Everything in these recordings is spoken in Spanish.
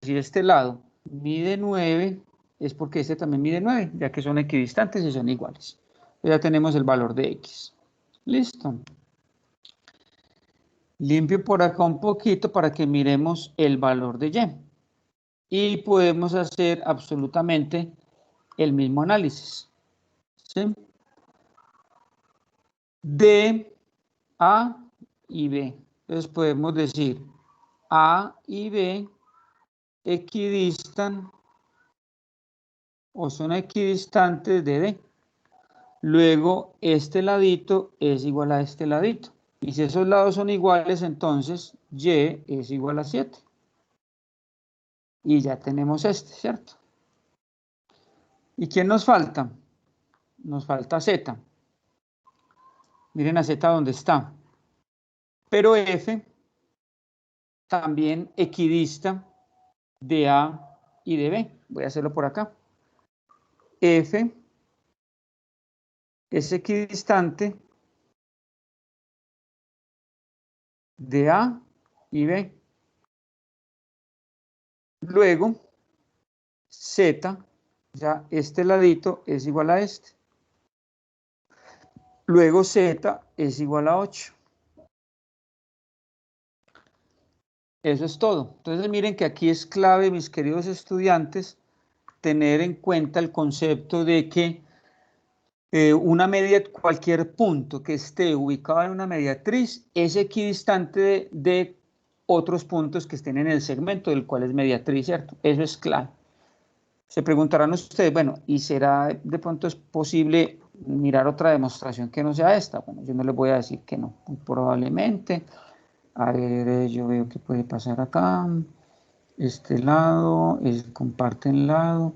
si este lado mide 9, es porque este también mide 9, ya que son equidistantes y son iguales. Ya tenemos el valor de X. Listo. Limpio por acá un poquito para que miremos el valor de Y. Y podemos hacer absolutamente el mismo análisis. ¿Sí? De A y B. Entonces podemos decir A y B equidistan o son equidistantes de D. Luego este ladito es igual a este ladito. Y si esos lados son iguales, entonces Y es igual a 7. Y ya tenemos este, ¿cierto? ¿Y quién nos falta? Nos falta Z. Miren a Z dónde está. Pero F también equidista de A y de B. Voy a hacerlo por acá. F es equidistante de A y B. Luego, Z, ya este ladito es igual a este. Luego Z es igual a 8. Eso es todo. Entonces miren que aquí es clave, mis queridos estudiantes, tener en cuenta el concepto de que una media, cualquier punto que esté ubicado en una mediatriz es equidistante de otros puntos que estén en el segmento del cual es mediatriz, ¿cierto? Eso es clave. Se preguntarán ustedes, bueno, ¿y será de pronto es posible mirar otra demostración que no sea esta? Bueno, yo no les voy a decir que no, muy probablemente. A ver, yo veo que puede pasar acá, este lado, comparten lado.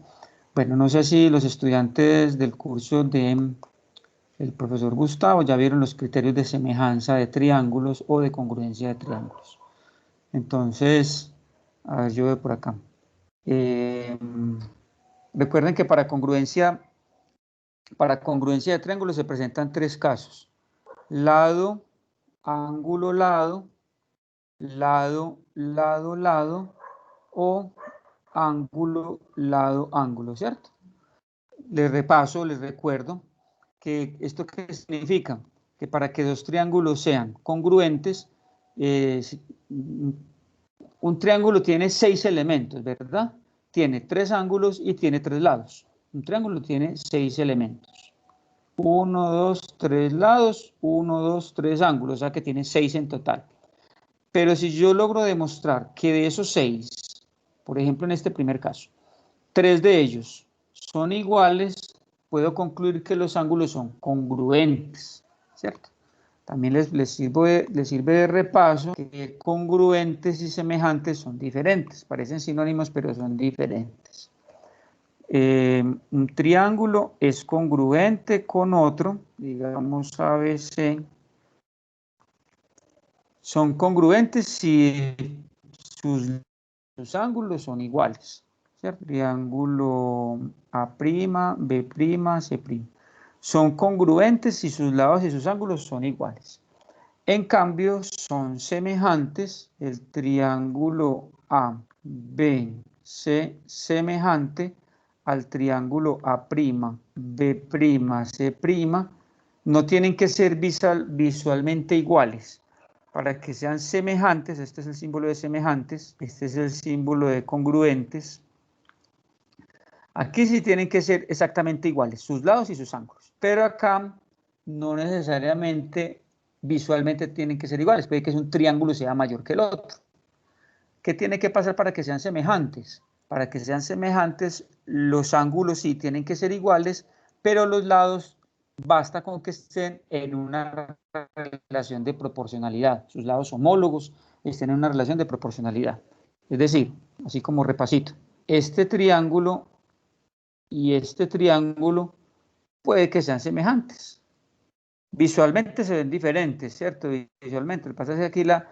Bueno, no sé si los estudiantes del curso de el profesor Gustavo ya vieron los criterios de semejanza de triángulos o de congruencia de triángulos. Entonces, a ver, yo veo por acá. Recuerden que para congruencia de triángulos se presentan tres casos: lado, ángulo, lado, lado, lado, lado, o ángulo, lado, ángulo, ¿cierto? Les repaso, les recuerdo que esto qué significa, que para que dos triángulos sean congruentes, un triángulo tiene 6 elementos, ¿verdad? Tiene 3 ángulos y tiene 3 lados. Un triángulo tiene 6 elementos. 1, 2, 3 lados, 1, 2, 3 ángulos, o sea que tiene 6 en total. Pero si yo logro demostrar que de esos 6, por ejemplo en este primer caso, 3 de ellos son iguales, puedo concluir que los ángulos son congruentes, ¿cierto? También les sirve de repaso que congruentes y semejantes son diferentes. Parecen sinónimos, pero son diferentes. Un triángulo es congruente con otro, digamos ABC. Son congruentes si sus ángulos son iguales, ¿cierto? Triángulo A', B', C'. Son congruentes si sus lados y sus ángulos son iguales. En cambio, son semejantes el triángulo ABC semejante al triángulo A'B', C'. No tienen que ser visualmente iguales. Para que sean semejantes, este es el símbolo de semejantes, este es el símbolo de congruentes. Aquí sí tienen que ser exactamente iguales, sus lados y sus ángulos. Pero acá no necesariamente visualmente tienen que ser iguales. Puede que un triángulo sea mayor que el otro. ¿Qué tiene que pasar para que sean semejantes? Para que sean semejantes, los ángulos sí tienen que ser iguales, pero los lados basta con que estén en una relación de proporcionalidad. Sus lados homólogos estén en una relación de proporcionalidad. Es decir, así como repasito, este triángulo y este triángulo puede que sean semejantes. Visualmente se ven diferentes, ¿cierto? Visualmente. Lo que pasa es que aquí la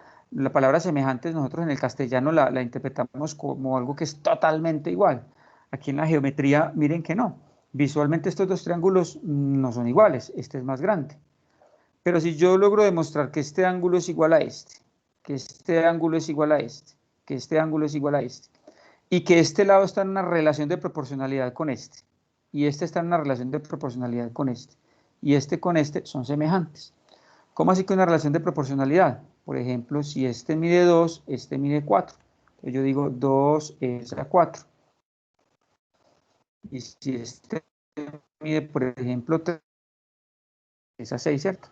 palabra semejantes nosotros en el castellano la interpretamos como algo que es totalmente igual. Aquí en la geometría, miren que no. Visualmente estos dos triángulos no son iguales. Este es más grande. Pero si yo logro demostrar que este ángulo es igual a este, que este ángulo es igual a este, que este ángulo es igual a este, y que este lado está en una relación de proporcionalidad con este, y este está en una relación de proporcionalidad con este, y este con este son semejantes. ¿Cómo así que una relación de proporcionalidad? Por ejemplo, si este mide 2, este mide 4. Entonces yo digo 2 es a 4. Y si este mide, por ejemplo, 3, es a 6, ¿cierto?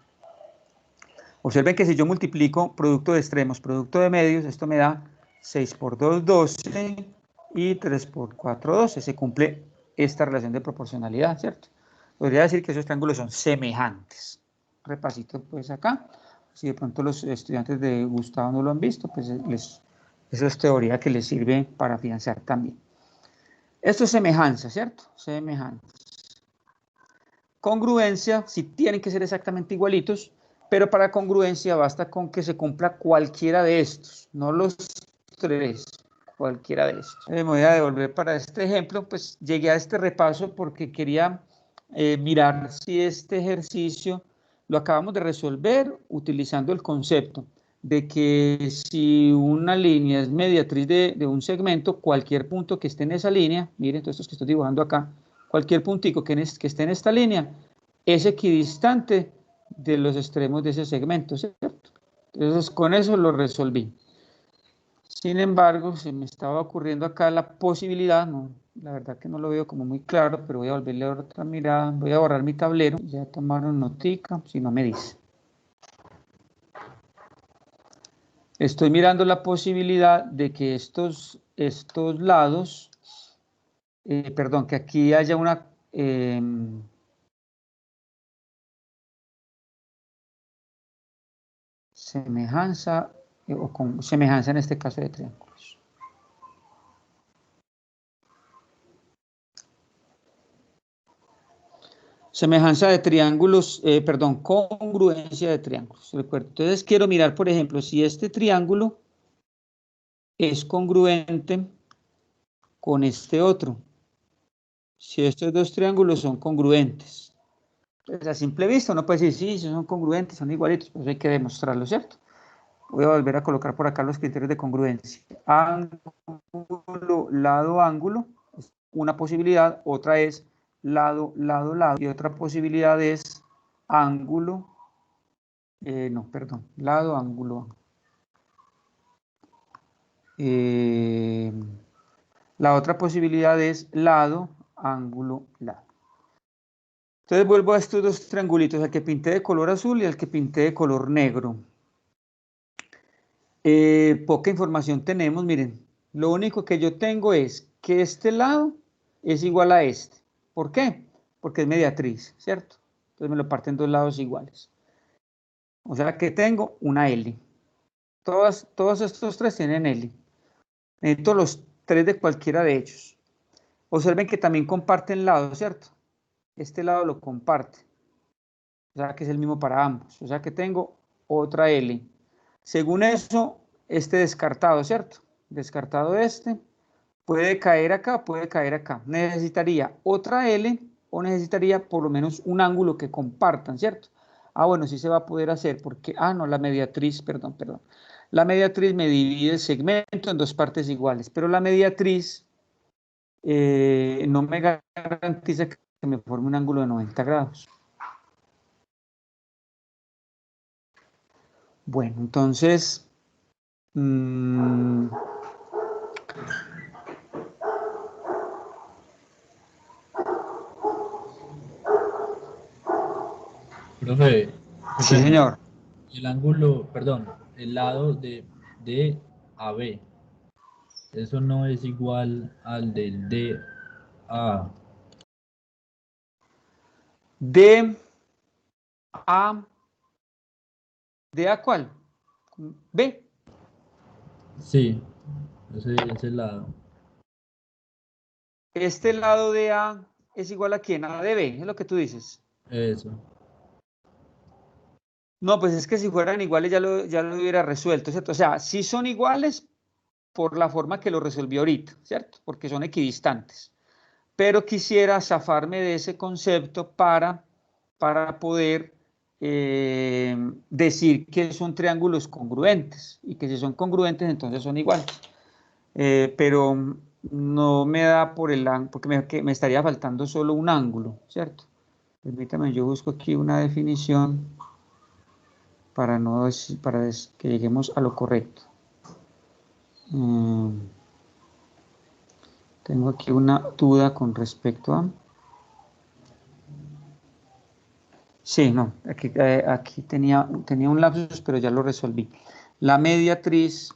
Observen que si yo multiplico producto de extremos, producto de medios, esto me da 6 por 2, 12, y 3 por 4, 12. Se cumple esta relación de proporcionalidad, ¿cierto? Podría decir que esos triángulos son semejantes. Repasito pues acá. Si de pronto los estudiantes de Gustavo no lo han visto, pues esa es teoría que les sirve para afianzar también. Esto es semejanza, ¿cierto? Semejanza. Congruencia, si tienen que ser exactamente igualitos, pero para congruencia basta con que se cumpla cualquiera de estos, no los tres, cualquiera de estos. Me voy a devolver para este ejemplo, pues llegué a este repaso porque quería mirar si este ejercicio lo acabamos de resolver utilizando el concepto de que si una línea es mediatriz de un segmento, cualquier punto que esté en esa línea, miren todos estos que estoy dibujando acá, cualquier puntico que esté en esta línea es equidistante de los extremos de ese segmento, ¿cierto? Entonces con eso lo resolví. Sin embargo, se me estaba ocurriendo acá la posibilidad, no, la verdad que no lo veo como muy claro, pero voy a volverle a dar otra mirada, voy a borrar mi tablero, ya tomaron notica, si no me dice. Estoy mirando la posibilidad de que estos lados, perdón, que aquí haya una semejanza, o con semejanza en este caso de triángulos. Semejanza de triángulos, perdón, congruencia de triángulos. Recuerdo. Entonces quiero mirar, por ejemplo, si este triángulo es congruente con este otro. Si estos dos triángulos son congruentes. Entonces, a simple vista uno puede decir, sí, son congruentes, son igualitos, pues hay que demostrarlo, ¿cierto? Voy a volver a colocar por acá los criterios de congruencia. Ángulo, lado, ángulo, es una posibilidad. Otra es lado, lado, lado. Y otra posibilidad es ángulo, no, perdón, lado, ángulo. La otra posibilidad es lado, ángulo, lado. Entonces vuelvo a estos dos triangulitos, al que pinté de color azul y al que pinté de color negro. Poca información tenemos, miren. Lo único que yo tengo es que este lado es igual a este. ¿Por qué? Porque es mediatriz, ¿cierto? Entonces me lo parten en dos lados iguales. O sea que tengo una L. Todos estos tres tienen L. Necesito los tres de cualquiera de ellos. Observen que también comparten lados, ¿cierto? Este lado lo comparte. O sea que es el mismo para ambos. O sea que tengo otra L. Según eso, este descartado, ¿cierto? Descartado este. Puede caer acá, puede caer acá. Necesitaría otra L o necesitaría por lo menos un ángulo que compartan, ¿cierto? Ah, bueno, sí se va a poder hacer porque, no, la mediatriz, perdón. La mediatriz me divide el segmento en dos partes iguales, pero la mediatriz no me garantiza que me forme un ángulo de 90 grados. Bueno, entonces, Profe, sí, escúchame, señor. el ángulo, perdón, el lado de AB, eso no es igual al del DA. ¿De A cuál? B. Sí, ese lado. Este lado de A es igual a quién, a de B, es lo que tú dices. Eso. No, pues es que si fueran iguales ya lo hubiera resuelto, ¿cierto? O sea, sí son iguales por la forma que lo resolví ahorita, ¿cierto? Porque son equidistantes. Pero quisiera zafarme de ese concepto para poder decir que son triángulos congruentes y que si son congruentes entonces son iguales. Pero no me da por el ángulo, porque me estaría faltando solo un ángulo, ¿cierto? Permítame, yo busco aquí una definición para que lleguemos a lo correcto. Tengo aquí una duda con respecto a... Sí, no, aquí tenía un lapsus, pero ya lo resolví. La mediatriz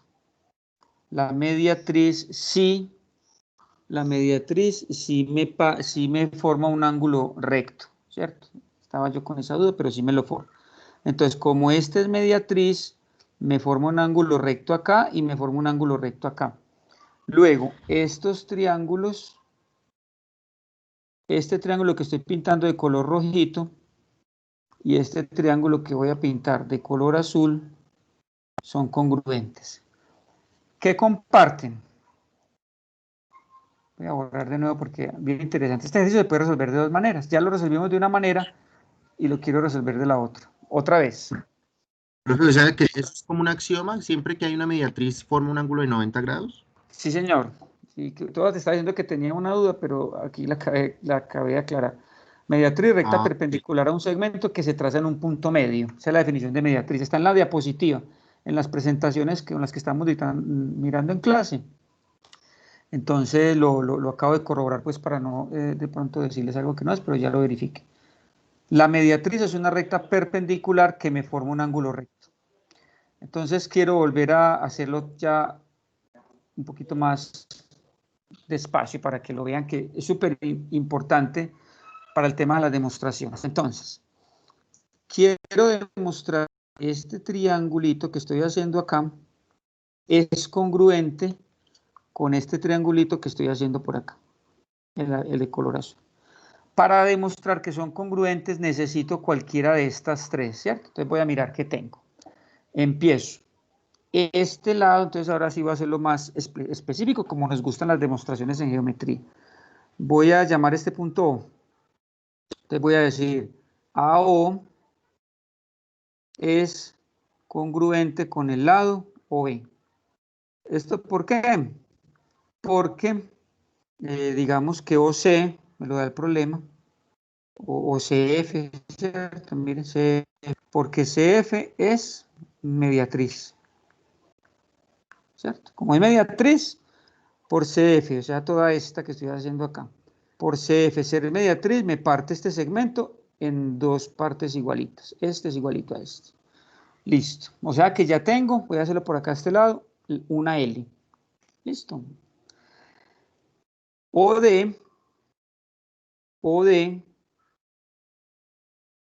sí me forma un ángulo recto, ¿cierto? Estaba yo con esa duda, pero sí me lo forma. Entonces, como esta es mediatriz, me forma un ángulo recto acá y me forma un ángulo recto acá. Luego, estos triángulos, este triángulo que estoy pintando de color rojito y este triángulo que voy a pintar de color azul son congruentes. ¿Qué comparten? Voy a borrar de nuevo porque es bien interesante. Este ejercicio se puede resolver de dos maneras. Ya lo resolvimos de una manera y lo quiero resolver de la otra. Otra vez. Profe, o sea que eso es como un axioma, siempre que hay una mediatriz forma un ángulo de 90 grados. Sí, señor. Sí, que todo te estaba diciendo que tenía una duda, pero aquí la acabé de aclarar. Mediatriz recta perpendicular a un segmento que se traza en un punto medio. Esa es la definición de mediatriz. Está en la diapositiva, en las presentaciones con las que estamos mirando en clase. Entonces lo acabo de corroborar pues para no de pronto decirles algo que no es, pero ya lo verifique. La mediatriz es una recta perpendicular que me forma un ángulo recto. Entonces quiero volver a hacerlo ya un poquito más despacio para que lo vean, que es súper importante para el tema de las demostraciones. Entonces, quiero demostrar que este triangulito que estoy haciendo acá es congruente con este triangulito que estoy haciendo por acá, el de color azul. Para demostrar que son congruentes necesito cualquiera de estas tres, ¿cierto? Entonces voy a mirar qué tengo. Empiezo. Este lado, entonces ahora sí va a ser lo más específico, como nos gustan las demostraciones en geometría. Voy a llamar este punto O. Entonces voy a decir AO es congruente con el lado OB. ¿Esto por qué? Porque digamos que OC, me lo da el problema, o CF, ¿cierto? Miren, CF, porque CF es mediatriz, ¿cierto? Como es mediatriz, por CF, o sea, toda esta que estoy haciendo acá, por CF ser mediatriz, me parte este segmento en dos partes igualitas. Este es igualito a este. Listo. O sea que ya tengo, voy a hacerlo por acá a este lado, una L. Listo. OD,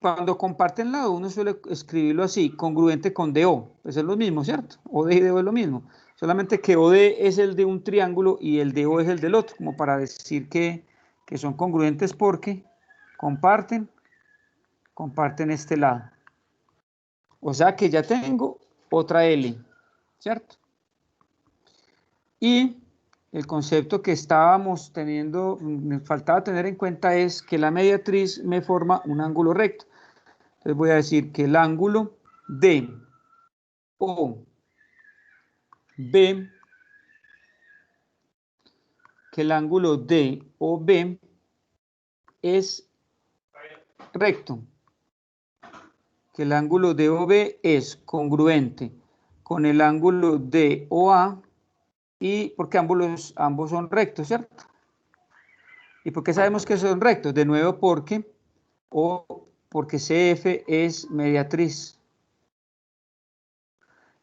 cuando comparten lado, uno suele escribirlo así, congruente con DO. Pues es lo mismo, ¿cierto? OD y DO es lo mismo. Solamente que OD es el de un triángulo y el DO es el del otro, como para decir que son congruentes porque comparten este lado. O sea que ya tengo otra L, ¿cierto? Y el concepto que estábamos teniendo, me faltaba tener en cuenta es que la mediatriz me forma un ángulo recto. Entonces voy a decir que el ángulo DOB es recto, que el ángulo DOB es congruente con el ángulo DOA y porque ambos son rectos, ¿cierto? ¿Y por qué sabemos que son rectos? De nuevo porque CF es mediatriz.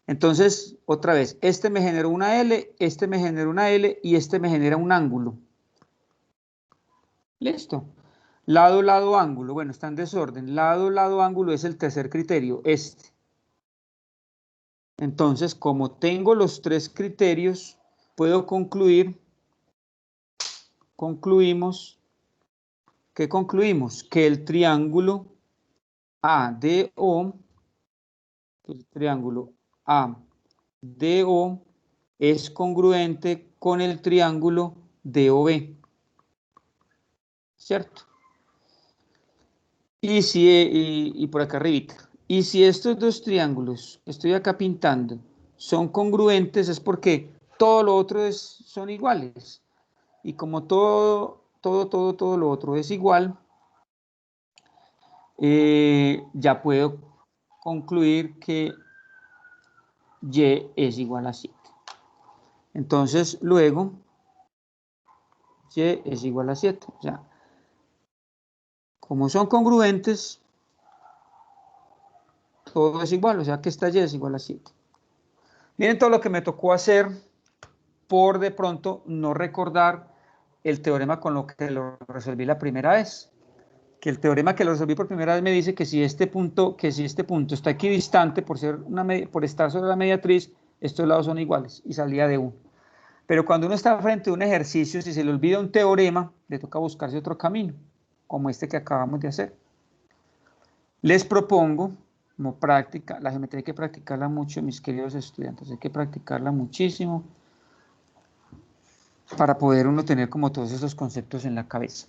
Entonces, otra vez, este me generó una L, este me generó una L y este me genera un ángulo. Listo. Lado, lado, ángulo. Bueno, está en desorden. Lado, lado, ángulo es el tercer criterio, este. Entonces, como tengo los tres criterios, puedo concluir, ¿qué concluimos? Que el triángulo ADO, es congruente con el triángulo DOB, ¿cierto? Y por acá arribita. Y si estos dos triángulos que estoy acá pintando son congruentes, es porque todo lo otro son iguales. Y como todo lo otro es igual, ya puedo concluir que y es igual a 7. Entonces, luego, y es igual a 7. O sea, como son congruentes, todo es igual, o sea que esta y es igual a 7. Miren todo lo que me tocó hacer por de pronto no recordar el teorema con lo que lo resolví la primera vez. Que el teorema que lo resolví por primera vez me dice que si este punto está equidistante por estar sobre la mediatriz, estos lados son iguales y salía de 1. Pero cuando uno está frente a un ejercicio, si se le olvida un teorema, le toca buscarse otro camino, como este que acabamos de hacer. Les propongo, como práctica, la geometría hay que practicarla mucho, mis queridos estudiantes, hay que practicarla muchísimo para poder uno tener como todos esos conceptos en la cabeza.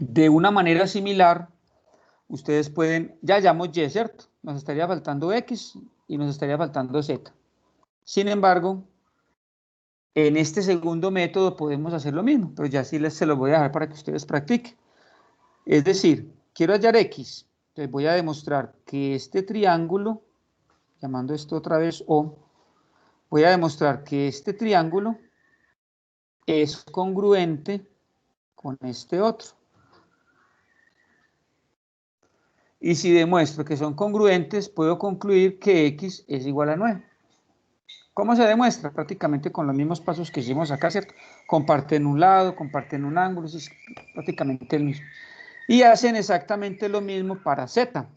De una manera similar, ustedes pueden, ya hallamos y, ¿cierto? Nos estaría faltando x y nos estaría faltando z. Sin embargo, en este segundo método podemos hacer lo mismo, pero ya sí se lo voy a dejar para que ustedes practiquen. Es decir, quiero hallar x, entonces voy a demostrar que este triángulo, llamando esto otra vez O, voy a demostrar que este triángulo es congruente con este otro. Y si demuestro que son congruentes, puedo concluir que x es igual a 9. ¿Cómo se demuestra? Prácticamente con los mismos pasos que hicimos acá, ¿cierto? Comparten un lado, comparten un ángulo, eso es prácticamente el mismo. Y hacen exactamente lo mismo para z.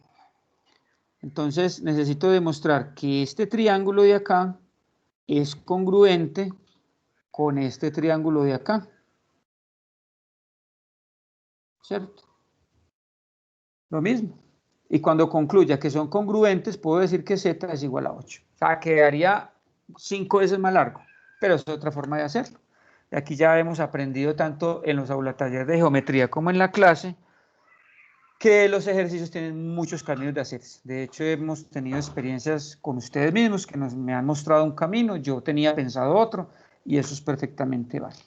Entonces necesito demostrar que este triángulo de acá es congruente con este triángulo de acá. ¿Cierto? Lo mismo. Y cuando concluya que son congruentes, puedo decir que z es igual a 8. O sea, quedaría 5 veces más largo, pero es otra forma de hacerlo. Y aquí ya hemos aprendido tanto en los aulatalleres de geometría como en la clase, que los ejercicios tienen muchos caminos de hacerse. De hecho, hemos tenido experiencias con ustedes mismos que me han mostrado un camino, yo tenía pensado otro, y eso es perfectamente válido.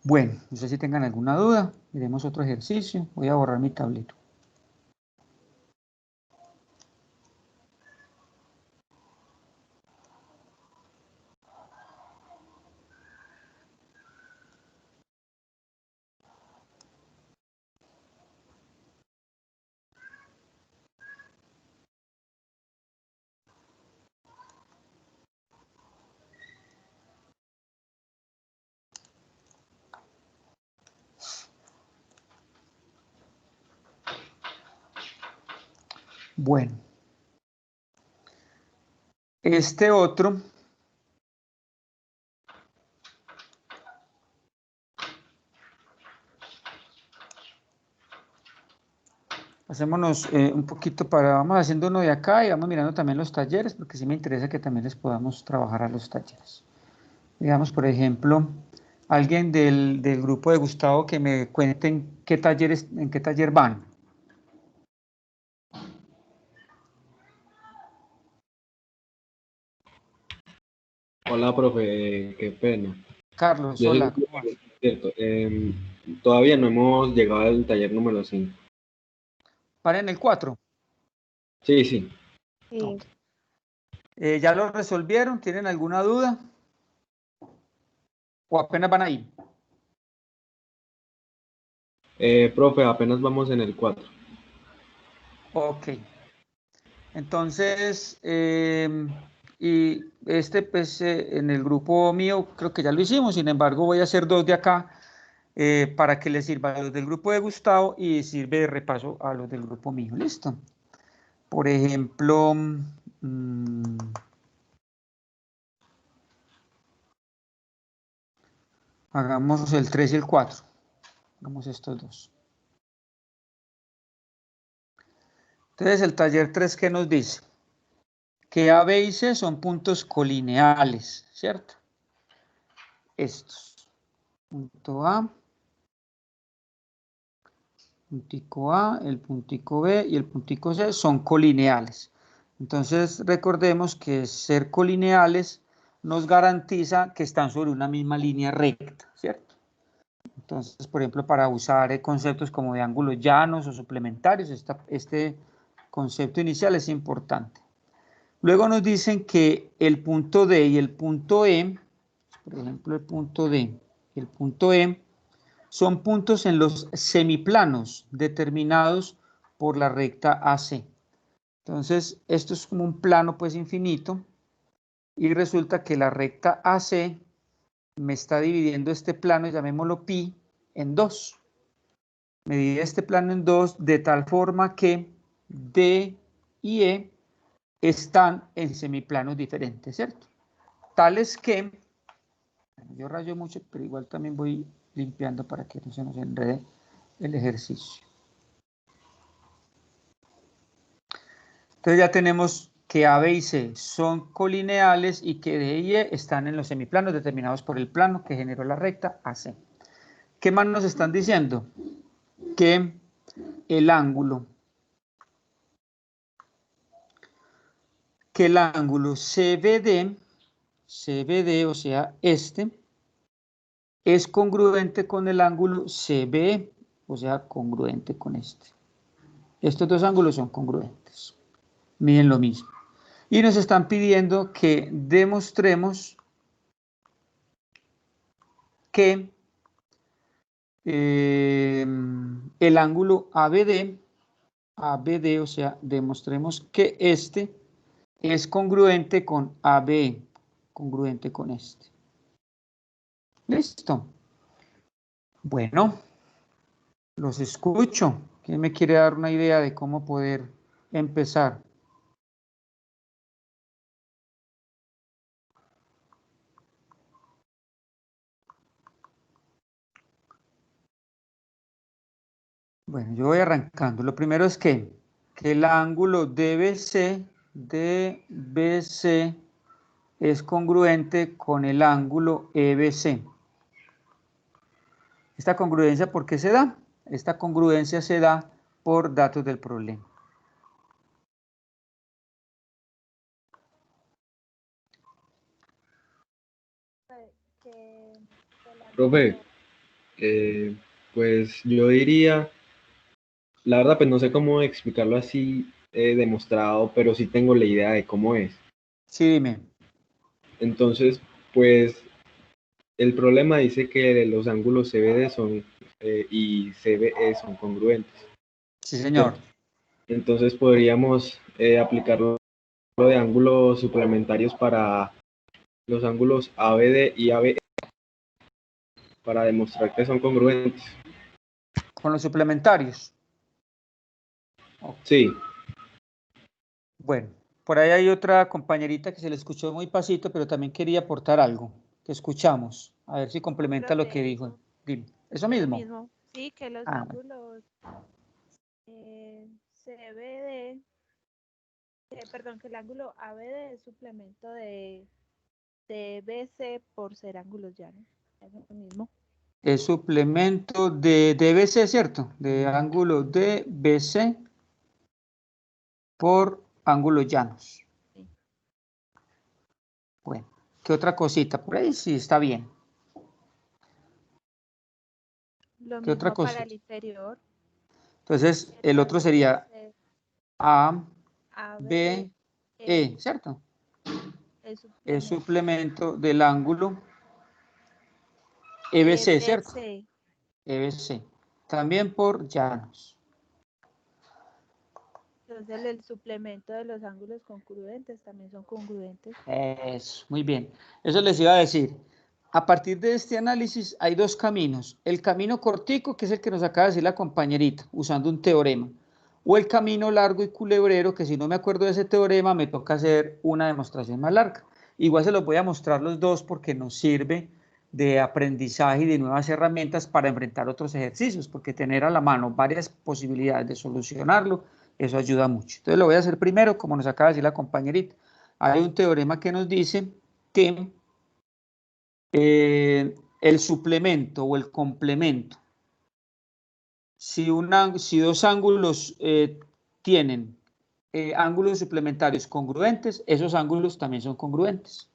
Bueno, no sé si tengan alguna duda, miremos otro ejercicio, voy a borrar mi tablero. Bueno, este otro hacémonos un poquito vamos haciendo uno de acá y vamos mirando también los talleres, porque sí me interesa que también les podamos trabajar a los talleres. Digamos, por ejemplo, alguien del grupo de Gustavo que me cuenten en qué taller van. Hola, profe, qué pena. Carlos, Yo hola. soy cierto, todavía no hemos llegado al taller número 5. ¿Van en el 4? Sí, sí. Sí. ¿Ya lo resolvieron? ¿Tienen alguna duda? ¿O apenas van ahí? Profe, apenas vamos en el 4. Ok. Entonces, y pues en el grupo mío creo que ya lo hicimos, sin embargo voy a hacer 2 de acá para que les sirva a los del grupo de Gustavo y sirve de repaso a los del grupo mío. ¿Listo? Por ejemplo, hagamos el 3 y el 4. Hagamos estos dos. Entonces, el taller 3, ¿qué nos dice? Que A, B y C son puntos colineales, ¿cierto? Estos. Punto A, puntico A, el puntico B y el puntico C son colineales. Entonces, recordemos que ser colineales nos garantiza que están sobre una misma línea recta, ¿cierto? Entonces, por ejemplo, para usar conceptos como de ángulos llanos o suplementarios, este concepto inicial es importante. Luego nos dicen que el punto D y el punto E, por ejemplo, el punto D y el punto E, son puntos en los semiplanos determinados por la recta AC. Entonces, esto es como un plano pues infinito y resulta que la recta AC me está dividiendo este plano, llamémoslo pi, en dos. Me divide este plano en dos de tal forma que D y E están en semiplanos diferentes, ¿cierto? Tales que, yo rayo mucho, pero igual también voy limpiando para que no se nos enrede el ejercicio. Entonces ya tenemos que A, B y C son colineales y que D y E están en los semiplanos determinados por el plano que generó la recta AC. ¿Qué más nos están diciendo? Que el ángulo CBD, o sea, este, es congruente con el ángulo CBE, o sea, congruente con este. Estos dos ángulos son congruentes. Miden lo mismo. Y nos están pidiendo que demostremos que el ángulo ABD, o sea, demostremos que este es congruente con AB, congruente con este. ¿Listo? Bueno, los escucho. ¿Quién me quiere dar una idea de cómo poder empezar? Bueno, yo voy arrancando. Lo primero es que el ángulo DBC es congruente con el ángulo EBC. ¿Esta congruencia por qué se da? Esta congruencia se da por datos del problema. Profe, pues yo diría, la verdad, pues no sé cómo explicarlo así demostrado, pero sí tengo la idea de cómo es. Sí, dime. Entonces, pues el problema dice que los ángulos CBD y CBE son congruentes. Sí, señor. Entonces podríamos aplicarlo de ángulos suplementarios para los ángulos ABD y ABE para demostrar que son congruentes. Con los suplementarios. Sí. Bueno, por ahí hay otra compañerita que se le escuchó muy pasito, pero también quería aportar algo que escuchamos. A ver si complementa lo que dijo. Dime. ¿Eso mismo? Sí, que los ángulos CBD, perdón, que el ángulo ABD es suplemento de BC por ser ángulos llanos. Es lo mismo. Es suplemento de DBC, ¿cierto? De ángulo DBC por ángulos llanos. Sí. Bueno, ¿qué otra cosita? Por ahí sí está bien. Lo ¿Qué otra mismo cosa? para el interior. Entonces, el otro sería A, B, E, ¿cierto? El suplemento del ángulo EBC, ¿cierto? EBC. También por llanos. Entonces, el suplemento de los ángulos congruentes también son congruentes. Eso, muy bien. Eso les iba a decir. A partir de este análisis hay dos caminos. El camino cortico, que es el que nos acaba de decir la compañerita, usando un teorema. O el camino largo y culebrero, que si no me acuerdo de ese teorema, me toca hacer una demostración más larga. Igual se los voy a mostrar los dos porque nos sirve de aprendizaje y de nuevas herramientas para enfrentar otros ejercicios, porque tener a la mano varias posibilidades de solucionarlo, eso ayuda mucho. Entonces lo voy a hacer primero, como nos acaba de decir la compañerita. Hay un teorema que nos dice que el suplemento o el complemento, si dos ángulos tienen ángulos suplementarios congruentes, esos ángulos también son congruentes.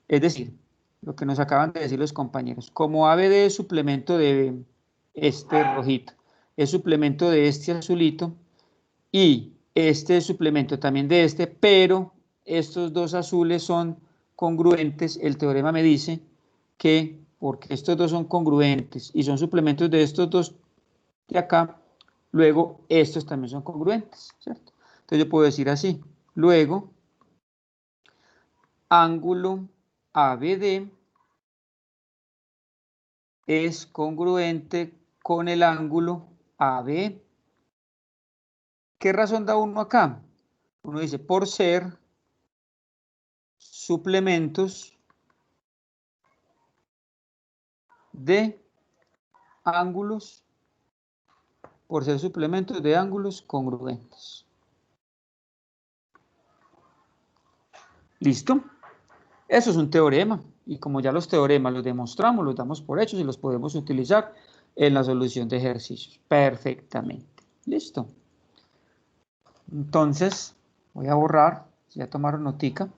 Es decir, lo que nos acaban de decir los compañeros, como ABD es suplemento de este rojito, es suplemento de este azulito, y este es suplemento también de este, pero estos dos azules son congruentes, el teorema me dice que porque estos dos son congruentes y son suplementos de estos dos de acá, luego estos también son congruentes, ¿cierto? Entonces yo puedo decir así, luego ángulo ABD es congruente con el ángulo AB. ¿Qué razón da uno acá? Uno dice, por ser suplementos de ángulos, por ser suplementos de ángulos congruentes. ¿Listo? Eso es un teorema. Y como ya los teoremas los demostramos, los damos por hechos y los podemos utilizar en la solución de ejercicios. Perfectamente. ¿Listo? Entonces, voy a borrar. Ya tomaron notica.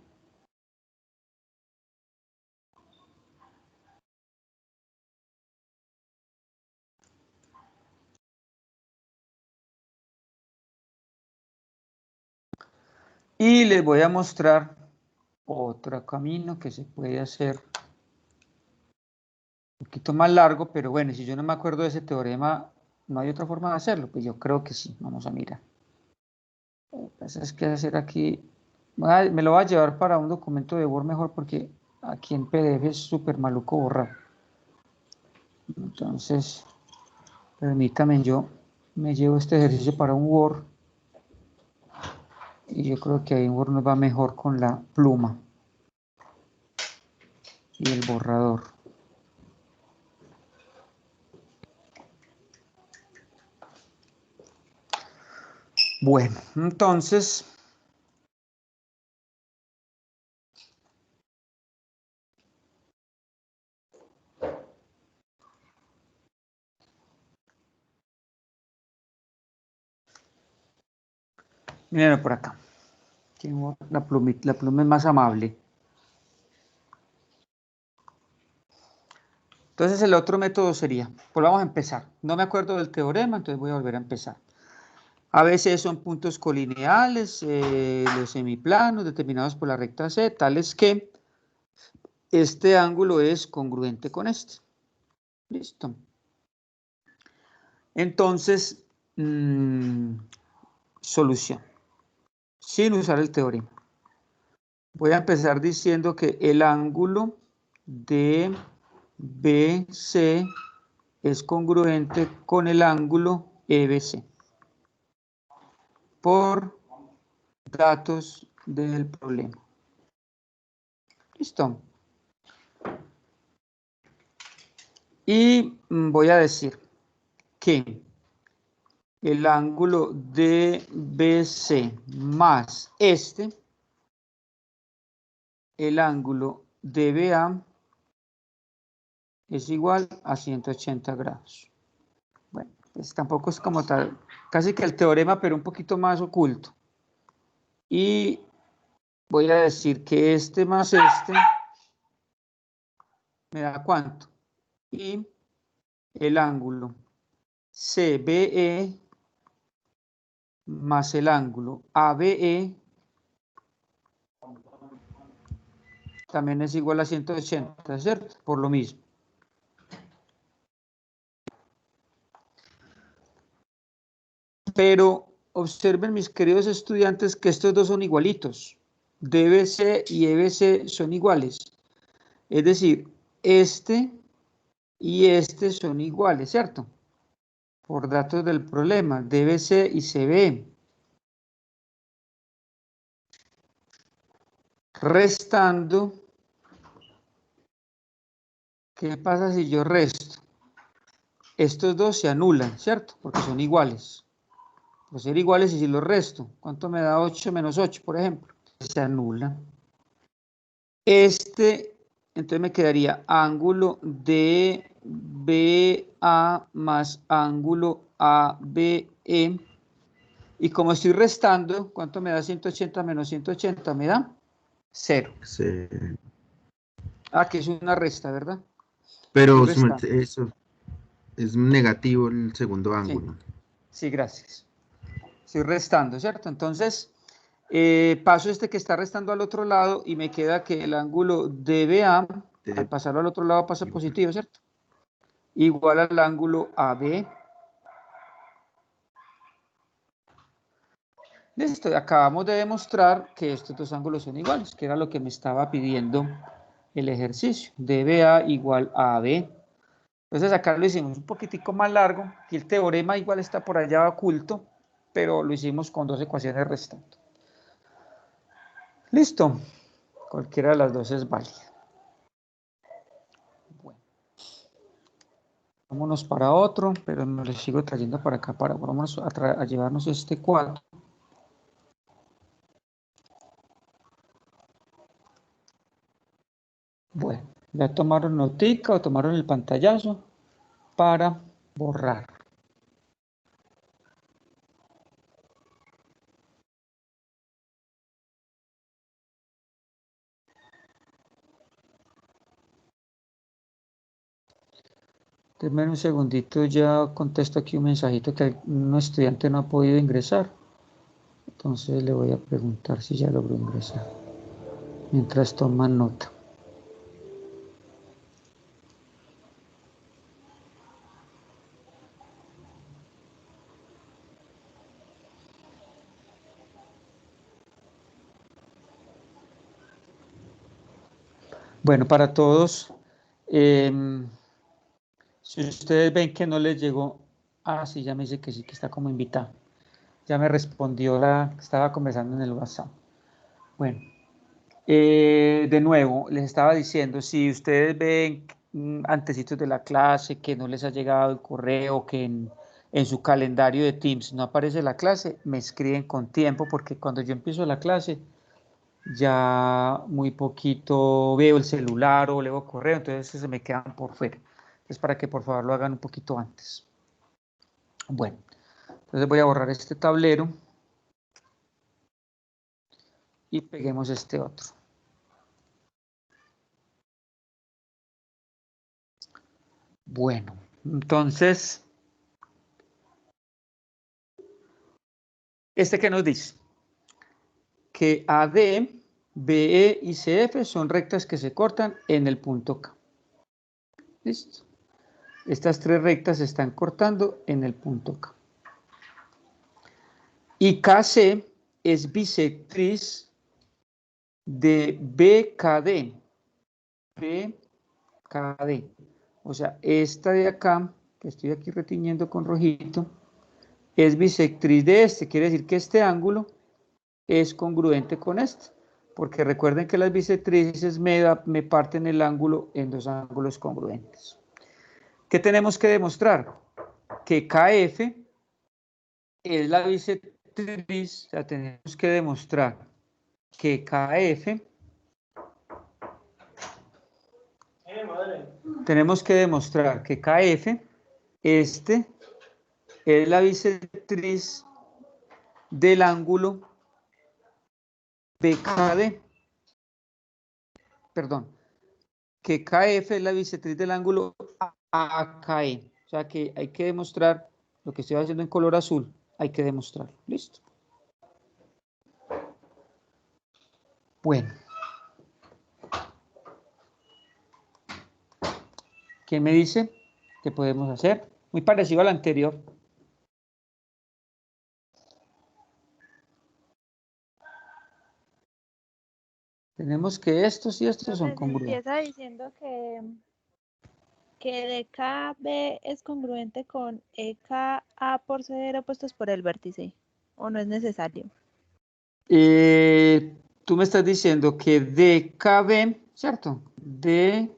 Y les voy a mostrar otro camino que se puede hacer un poquito más largo, pero bueno, si yo no me acuerdo de ese teorema, no hay otra forma de hacerlo. Pues yo creo que sí. Vamos a mirar. Lo que pasa es que hacer aquí, me lo voy a llevar para un documento de Word mejor porque aquí en PDF es súper maluco borrar. Entonces, permítame, yo me llevo este ejercicio para un Word y yo creo que ahí en Word nos va mejor con la pluma y el borrador. Bueno, entonces miren por acá. La pluma es más amable. Entonces el otro método sería, pues vamos a empezar. No me acuerdo del teorema, entonces voy a volver a empezar. A veces son puntos colineales, los semiplanos determinados por la recta C, tales que este ángulo es congruente con este. Listo. Entonces, solución. Sin usar el teorema. Voy a empezar diciendo que el ángulo de BC es congruente con el ángulo EBC. Por datos del problema. Listo. Y voy a decir que el ángulo DBC más el ángulo DBA es igual a 180 grados. Bueno, pues tampoco es como tal, casi que el teorema, pero un poquito más oculto. Y voy a decir que este más este me da ¿cuánto? Y el ángulo CBE más el ángulo ABE también es igual a 180, ¿cierto? Por lo mismo. Pero observen, mis queridos estudiantes, que estos dos son igualitos. DBC y EBC son iguales. Es decir, este y este son iguales, ¿cierto? Por datos del problema, DBC y CBE. Restando, ¿qué pasa si yo resto? Estos dos se anulan, ¿cierto? Porque son iguales. Por ser iguales y si los resto, ¿cuánto me da 8 menos 8, por ejemplo? Se anula. Entonces me quedaría ángulo DBA más ángulo ABE. Y como estoy restando, ¿cuánto me da 180 menos 180? Me da 0. Sí. Ah, que es una resta, ¿verdad? Pero Estoy restando. eso es negativo el segundo Sí, ángulo. sí, gracias. Estoy restando, ¿cierto? Entonces, paso este que está restando al otro lado y me queda que el ángulo DBA, al pasarlo al otro lado, pasa positivo, ¿cierto? Igual al ángulo AB. Listo, acabamos de demostrar que estos dos ángulos son iguales, que era lo que me estaba pidiendo el ejercicio. DBA igual a AB. Entonces acá lo hicimos un poquitico más largo, y el teorema igual está por allá oculto, pero lo hicimos con dos ecuaciones restando. Listo, cualquiera de las dos es válida. Bueno, vámonos para otro, pero me lo sigo trayendo para acá, vamos a llevarnos este cuadro. Bueno, ya tomaron notica o tomaron el pantallazo para borrar. Denme un segundito, ya contesto aquí un mensajito que un estudiante no ha podido ingresar. Entonces le voy a preguntar si ya logró ingresar. Mientras toman nota. Bueno, para todos, si ustedes ven que no les llegó, sí, ya me dice que sí, que está como invitado. Ya me respondió estaba conversando en el WhatsApp. Bueno, de nuevo, les estaba diciendo, si ustedes ven antecitos de la clase que no les ha llegado el correo, que en su calendario de Teams no aparece la clase, me escriben con tiempo, porque cuando yo empiezo la clase, ya muy poquito veo el celular o leo correo, entonces se me quedan por fuera. Entonces, para que por favor lo hagan un poquito antes. Bueno, entonces voy a borrar este tablero y peguemos este otro. Bueno, entonces, ¿este qué nos dice? Que AD, BE y CF son rectas que se cortan en el punto K. ¿Listo? Estas tres rectas se están cortando en el punto K. Y KC es bisectriz de BKD. BKD. O sea, esta de acá, que estoy aquí retiñendo con rojito, es bisectriz de este. Quiere decir que este ángulo es congruente con este. Porque recuerden que las bisectrices me parten el ángulo en dos ángulos congruentes. ¿Qué tenemos que demostrar? Que KF es la bisectriz, o sea, tenemos que demostrar que KF, tenemos que demostrar que KF, es la bisectriz del ángulo BKD, perdón, que KF es la bisectriz del ángulo AKE, o sea que hay que demostrar lo que estoy haciendo en color azul, hay que demostrarlo, listo. Bueno. ¿Quién me dice qué podemos hacer? Muy parecido al anterior. Tenemos que estos y estos son congruentes. Empieza diciendo que DKB es congruente con EKA por ser opuestos por el vértice, ¿o no es necesario? Tú me estás diciendo que DKB, ¿cierto? DKB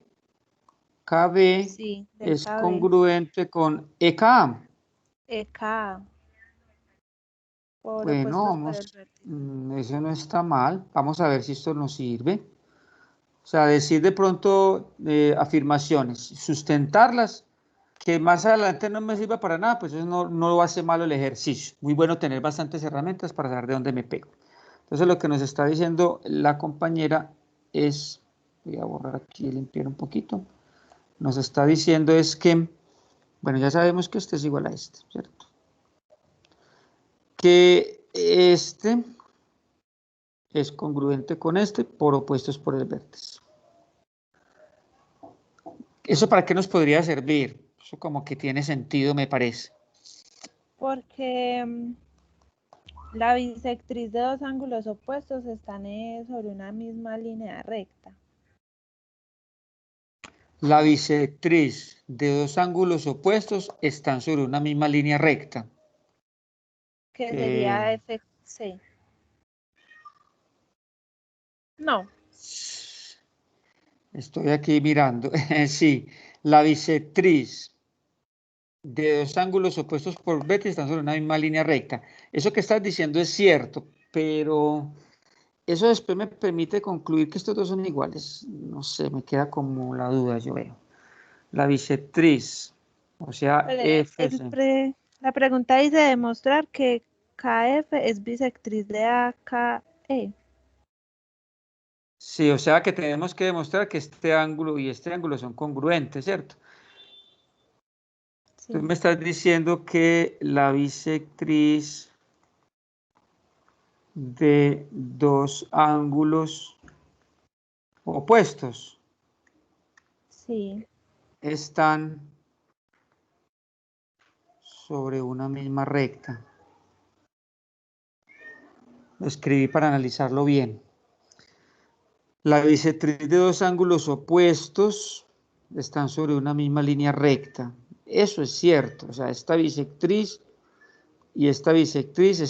Sí, es DKB. congruente con EKA. EKA por Bueno, opuestos por el vamos, vértice. eso no está mal. Vamos a ver si esto nos sirve. O sea, decir de pronto afirmaciones, sustentarlas, que más adelante no me sirva para nada, pues eso no lo hace malo el ejercicio. Muy bueno tener bastantes herramientas para saber de dónde me pego. Entonces lo que nos está diciendo la compañera es Voy a borrar aquí y limpiar un poquito. Nos está diciendo es que, bueno, ya sabemos que este es igual a este, ¿cierto? Que este es congruente con este por opuestos por el vértice. ¿Eso para qué nos podría servir? Eso como que tiene sentido, me parece. Porque la bisectriz de dos ángulos opuestos están sobre una misma línea recta. La bisectriz de dos ángulos opuestos están sobre una misma línea recta. Que sería FC. No. Estoy aquí mirando. Sí, la bisectriz de dos ángulos opuestos por vértice están sobre una misma línea recta. Eso que estás diciendo es cierto, pero eso después me permite concluir que estos dos son iguales. No sé, me queda como la duda, yo veo. La bisectriz, o sea, FC. La pregunta dice demostrar que KF es bisectriz de AKE. Sí, o sea que tenemos que demostrar que este ángulo y este ángulo son congruentes, ¿cierto? Sí. Tú me estás diciendo que la bisectriz de dos ángulos opuestos Sí. están sobre una misma recta. Lo escribí para analizarlo bien. La bisectriz de dos ángulos opuestos están sobre una misma línea recta. Eso es cierto. O sea, esta bisectriz y esta bisectriz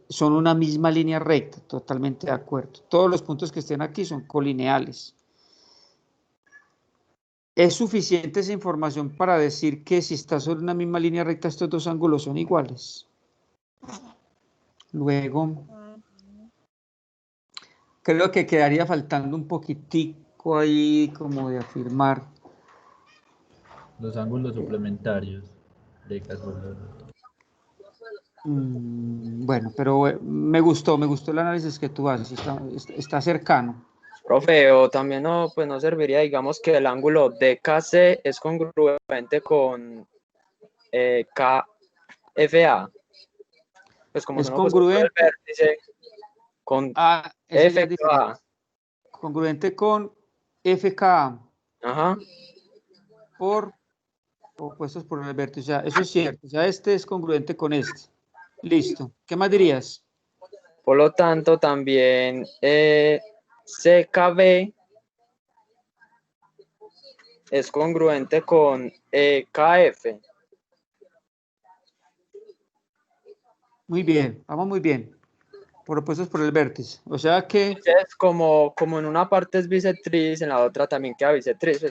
son una misma línea recta. Totalmente de acuerdo. Todos los puntos que estén aquí son colineales. ¿Es suficiente esa información para decir que si está sobre una misma línea recta estos dos ángulos son iguales? Luego, creo que quedaría faltando un poquitico ahí como de afirmar. Los ángulos suplementarios de casualidad. Bueno, pero me gustó el análisis que tú haces, está cercano. Profe, o también no, pues no serviría, digamos, que el ángulo DKC es congruente con KFA. Pues como Es son opuestos por el congruente. vértice con Eso ya es diferente. FKA. Congruente con FKA Ajá. por opuestos por el vértice. O sea, eso es cierto. O sea, este es congruente con este. Listo. ¿Qué más dirías? Por lo tanto, también CKB es congruente con KF. Muy bien, vamos muy bien. Por opuestos por el vértice. O sea que... Entonces, como en una parte es bisectriz, en la otra también queda bisectriz,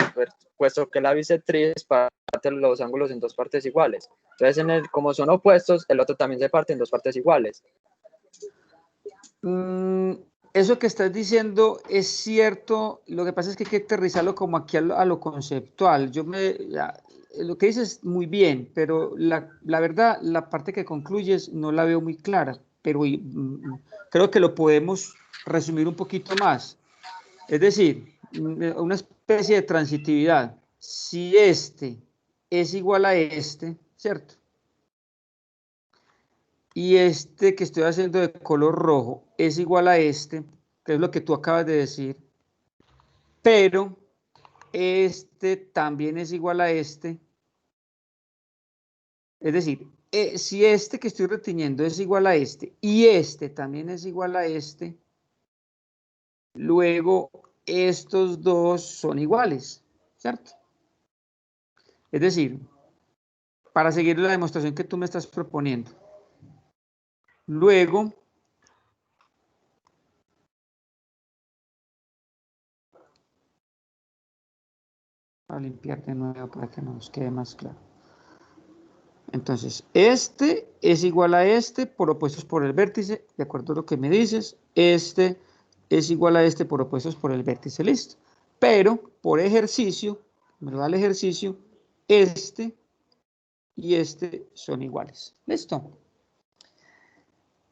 puesto que la bisectriz parte los ángulos en dos partes iguales. Entonces, como son opuestos, el otro también se parte en dos partes iguales. Eso que estás diciendo es cierto, lo que pasa es que hay que aterrizarlo como aquí a lo conceptual. Lo que dices muy bien, pero la verdad, la parte que concluyes no la veo muy clara, pero creo que lo podemos resumir un poquito más. Es decir, una especie de transitividad. Si este es igual a este, ¿cierto? Y este que estoy haciendo de color rojo es igual a este, que es lo que tú acabas de decir, pero este también es igual a este. Es decir, si este que estoy retiñendo es igual a este y este también es igual a este, luego estos dos son iguales, ¿cierto? Es decir, para seguir la demostración que tú me estás proponiendo. Luego, a limpiar de nuevo para que nos quede más claro. Entonces, este es igual a este por opuestos por el vértice, de acuerdo a lo que me dices. Este es igual a este por opuestos por el vértice, listo. Pero, por ejercicio, me lo da el ejercicio, este y este son iguales, listo.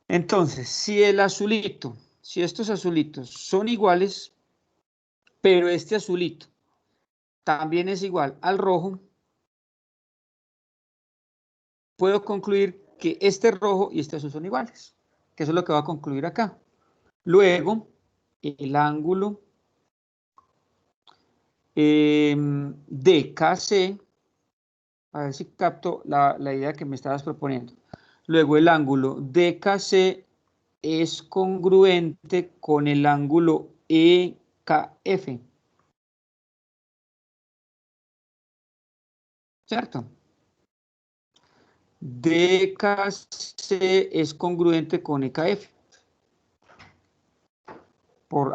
Entonces, si estos azulitos son iguales, pero este azulito también es igual al rojo, puedo concluir que este rojo y este azul son iguales, que eso es lo que va a concluir acá. Luego, el ángulo DKC, a ver si capto la idea que me estabas proponiendo. Luego el ángulo DKC es congruente con el ángulo EKF. ¿Cierto? DKC es congruente con EKF.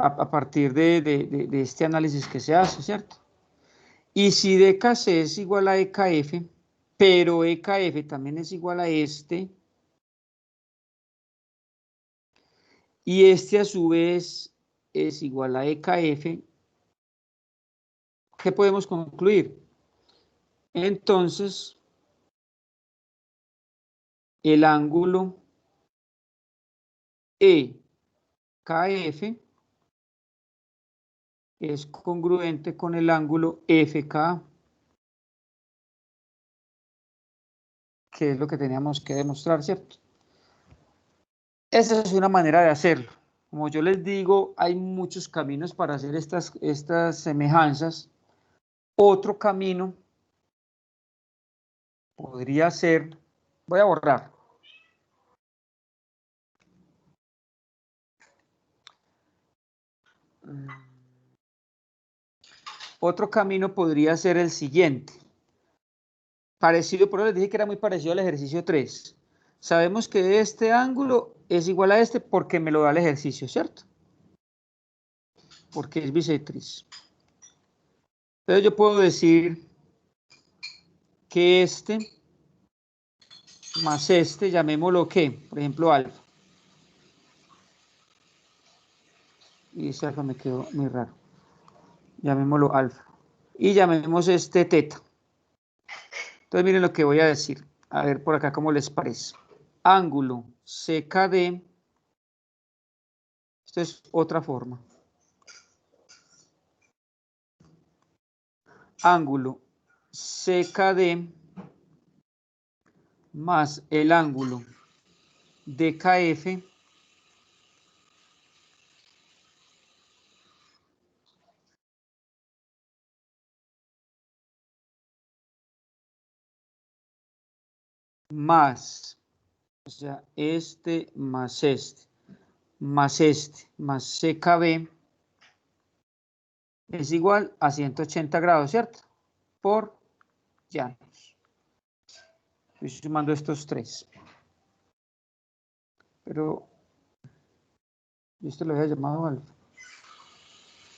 A partir de este análisis que se hace, ¿cierto? Y si DKC es igual a EKF, pero EKF también es igual a este, y este a su vez es igual a EKF, ¿qué podemos concluir? Entonces, el ángulo EKF es congruente con el ángulo FK, que es lo que teníamos que demostrar, ¿cierto? Esa es una manera de hacerlo. Como yo les digo, hay muchos caminos para hacer estas semejanzas. Otro camino podría ser, voy a borrar. Otro camino podría ser el siguiente. Parecido, por eso les dije que era muy parecido al ejercicio 3. Sabemos que este ángulo es igual a este porque me lo da el ejercicio, ¿cierto? Porque es bisectriz. Entonces yo puedo decir que este más este, llamémoslo ¿qué? Por ejemplo, alfa. Y ese alfa me quedó muy raro. Llamémoslo alfa. Y llamemos este teta. Entonces miren lo que voy a decir. A ver por acá cómo les parece. Ángulo CKD. Esto es otra forma. Ángulo CKD más el ángulo DKF más, o sea, este más CKB es igual a 180 grados, ¿cierto? Por llanos. Estoy sumando estos tres. Pero esto lo había llamado alfa.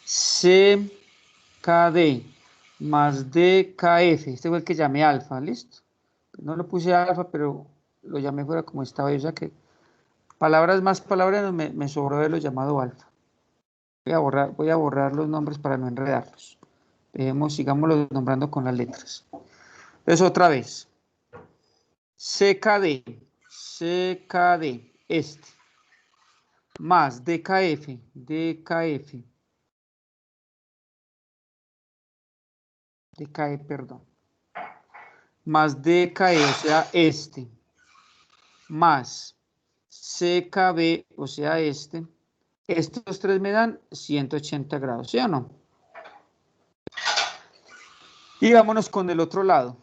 CKD más DKF. Este fue el que llamé alfa, ¿listo? No lo puse alfa, pero lo llamé fuera como estaba. O sea que palabras más palabras me sobró de lo llamado alfa. Voy a borrar los nombres para no enredarlos. Sigámoslos nombrando con las letras. Entonces otra vez. CKD, este, más DKF, perdón, más DKE, o sea, este, más CKB, o sea, este, estos tres me dan 180 grados, ¿sí o no? Y vámonos con el otro lado.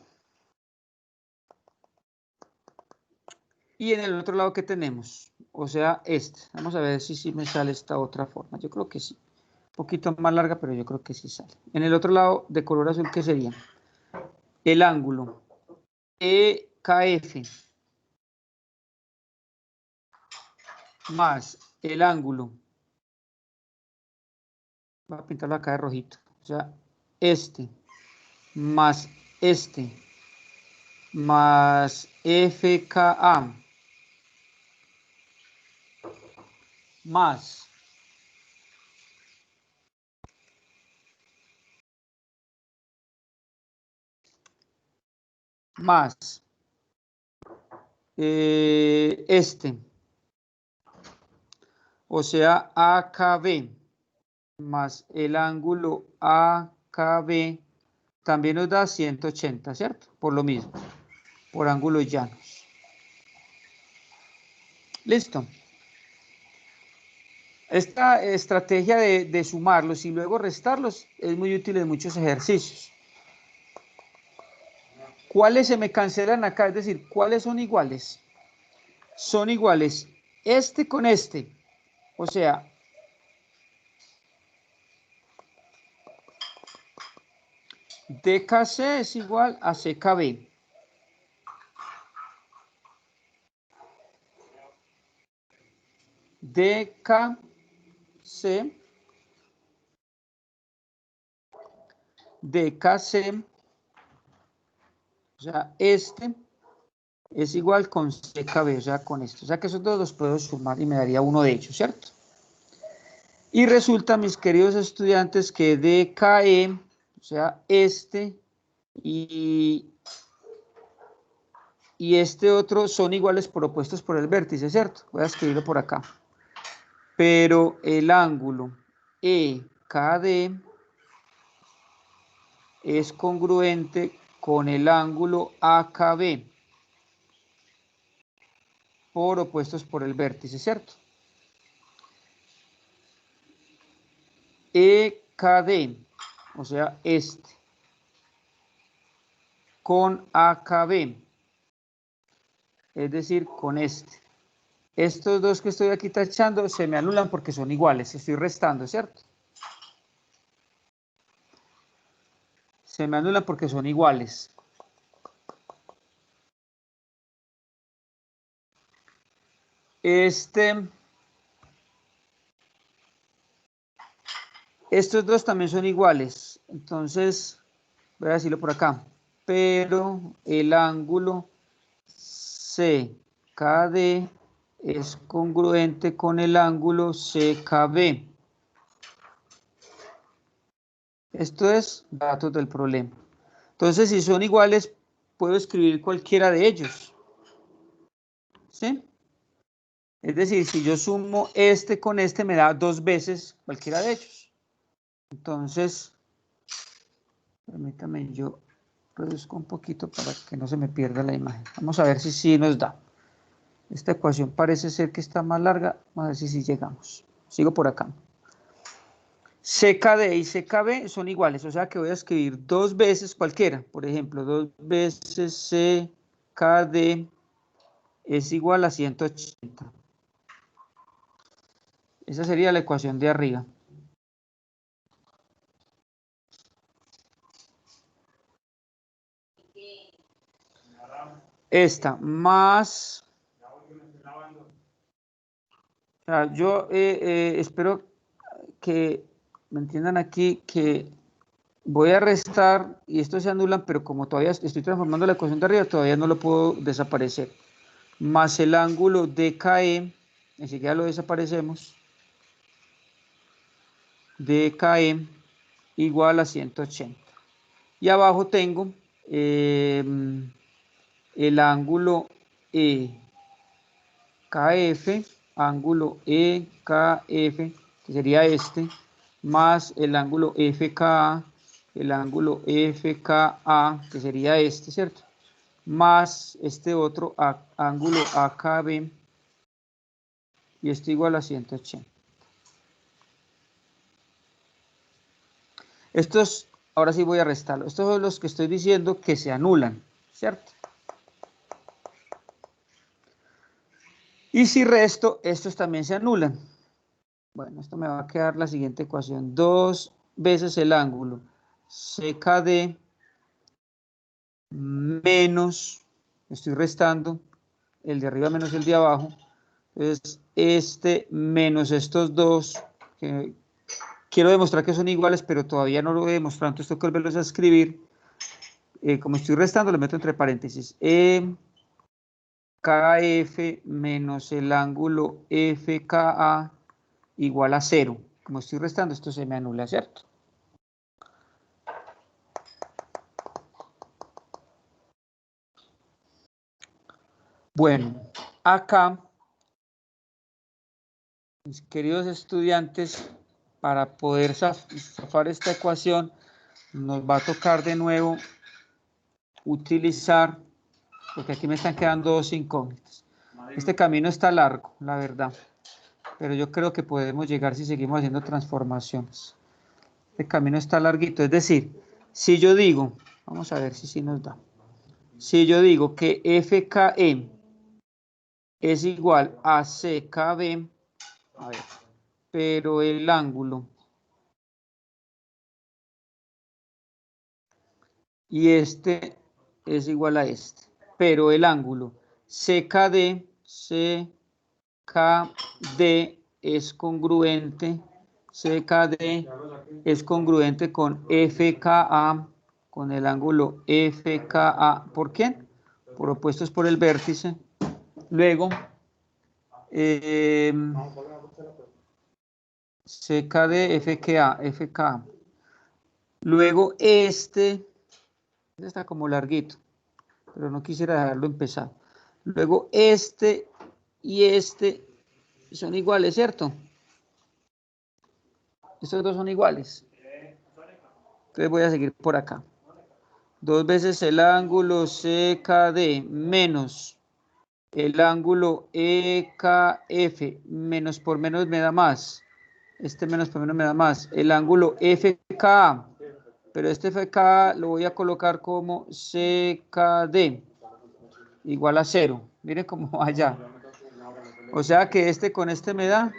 Y en el otro lado, ¿qué tenemos? O sea, este. Vamos a ver si me sale esta otra forma. Yo creo que sí. Un poquito más larga, pero yo creo que sí sale. En el otro lado, de color azul, ¿qué sería? El ángulo EKF más el ángulo, voy a pintarlo acá de rojito, o sea, este más este más FKA más este, o sea, AKB más el ángulo AKB también nos da 180, ¿cierto? Por lo mismo, por ángulos llanos. Listo. Esta estrategia de sumarlos y luego restarlos es muy útil en muchos ejercicios. ¿Cuáles se me cancelan acá? Es decir, ¿cuáles son iguales? Son iguales este con este. O sea, DKC es igual a CKB. DKC, o sea, este es igual con CKB, o sea, con esto. O sea, que esos dos los puedo sumar y me daría uno de ellos, ¿cierto? Y resulta, mis queridos estudiantes, que DKE, o sea, este y este otro son iguales por opuestos por el vértice, ¿cierto? Voy a escribirlo por acá. Pero el ángulo EKD es congruente con el ángulo AKB por opuestos por el vértice, ¿cierto? EKD, o sea, este, con AKB, es decir, con este. Estos dos que estoy aquí tachando se me anulan porque son iguales, estoy restando, ¿cierto? Se me anulan porque son iguales. Estos dos también son iguales, entonces voy a decirlo por acá, pero el ángulo CKD es congruente con el ángulo CKB. Esto es datos del problema. Entonces, si son iguales, puedo escribir cualquiera de ellos. ¿Sí? Es decir, si yo sumo este con este, me da 2 veces cualquiera de ellos. Entonces, permítame, yo reduzco un poquito para que no se me pierda la imagen. Vamos a ver si sí nos da. Esta ecuación parece ser que está más larga. Vamos a ver si sí llegamos. Sigo por acá. CKD y CKB son iguales, o sea que voy a escribir 2 veces cualquiera. Por ejemplo, 2 veces CKD es igual a 180. Esa sería la ecuación de arriba. Esta más... O sea, yo espero que me entiendan aquí que voy a restar y esto se anulan, pero como todavía estoy transformando la ecuación de arriba, todavía no lo puedo desaparecer. Más el ángulo DKE, enseguida lo desaparecemos, DKE igual a 180. Y abajo tengo el ángulo EKF, ángulo EKF, que sería este, más el ángulo FKA, el ángulo FKA, que sería este, ¿cierto? Más este otro ángulo AKB, y esto igual a 180. Estos, ahora sí voy a restarlo. Estos son los que estoy diciendo que se anulan, ¿cierto? Y si resto, estos también se anulan. Bueno, esto me va a quedar la siguiente ecuación. 2 veces el ángulo CKD menos, estoy restando, el de arriba menos el de abajo. Entonces, este menos estos dos, que quiero demostrar que son iguales, pero todavía no lo he demostrado, entonces tengo que volverlos a escribir. Como estoy restando, lo meto entre paréntesis. KF menos el ángulo FKA igual a 0. Como estoy restando, esto se me anula, ¿cierto? Bueno, acá, mis queridos estudiantes, para poder zafar esta ecuación, nos va a tocar de nuevo utilizar, porque aquí me están quedando dos incógnitas. Este camino está largo, la verdad, pero yo creo que podemos llegar si seguimos haciendo transformaciones. Este camino está larguito, es decir, si yo digo, vamos a ver si sí nos da. Si yo digo que FKE es igual a CKB, a ver, pero el ángulo y este es igual a este, pero el ángulo CKD es congruente, CKD es congruente con FKA, con el ángulo FKA. ¿Por qué? Por opuestos por el vértice. Luego, CKD, FKA. Luego este está como larguito, pero no quisiera dejarlo empezado. Luego este y este son iguales, ¿cierto? Estos dos son iguales. Entonces voy a seguir por acá. 2 veces el ángulo CKD menos el ángulo EKF, menos por menos me da más. Este menos por menos me da más. El ángulo FKA, pero este FKA lo voy a colocar como CKD, igual a 0. Miren cómo va allá. O sea que este con este me da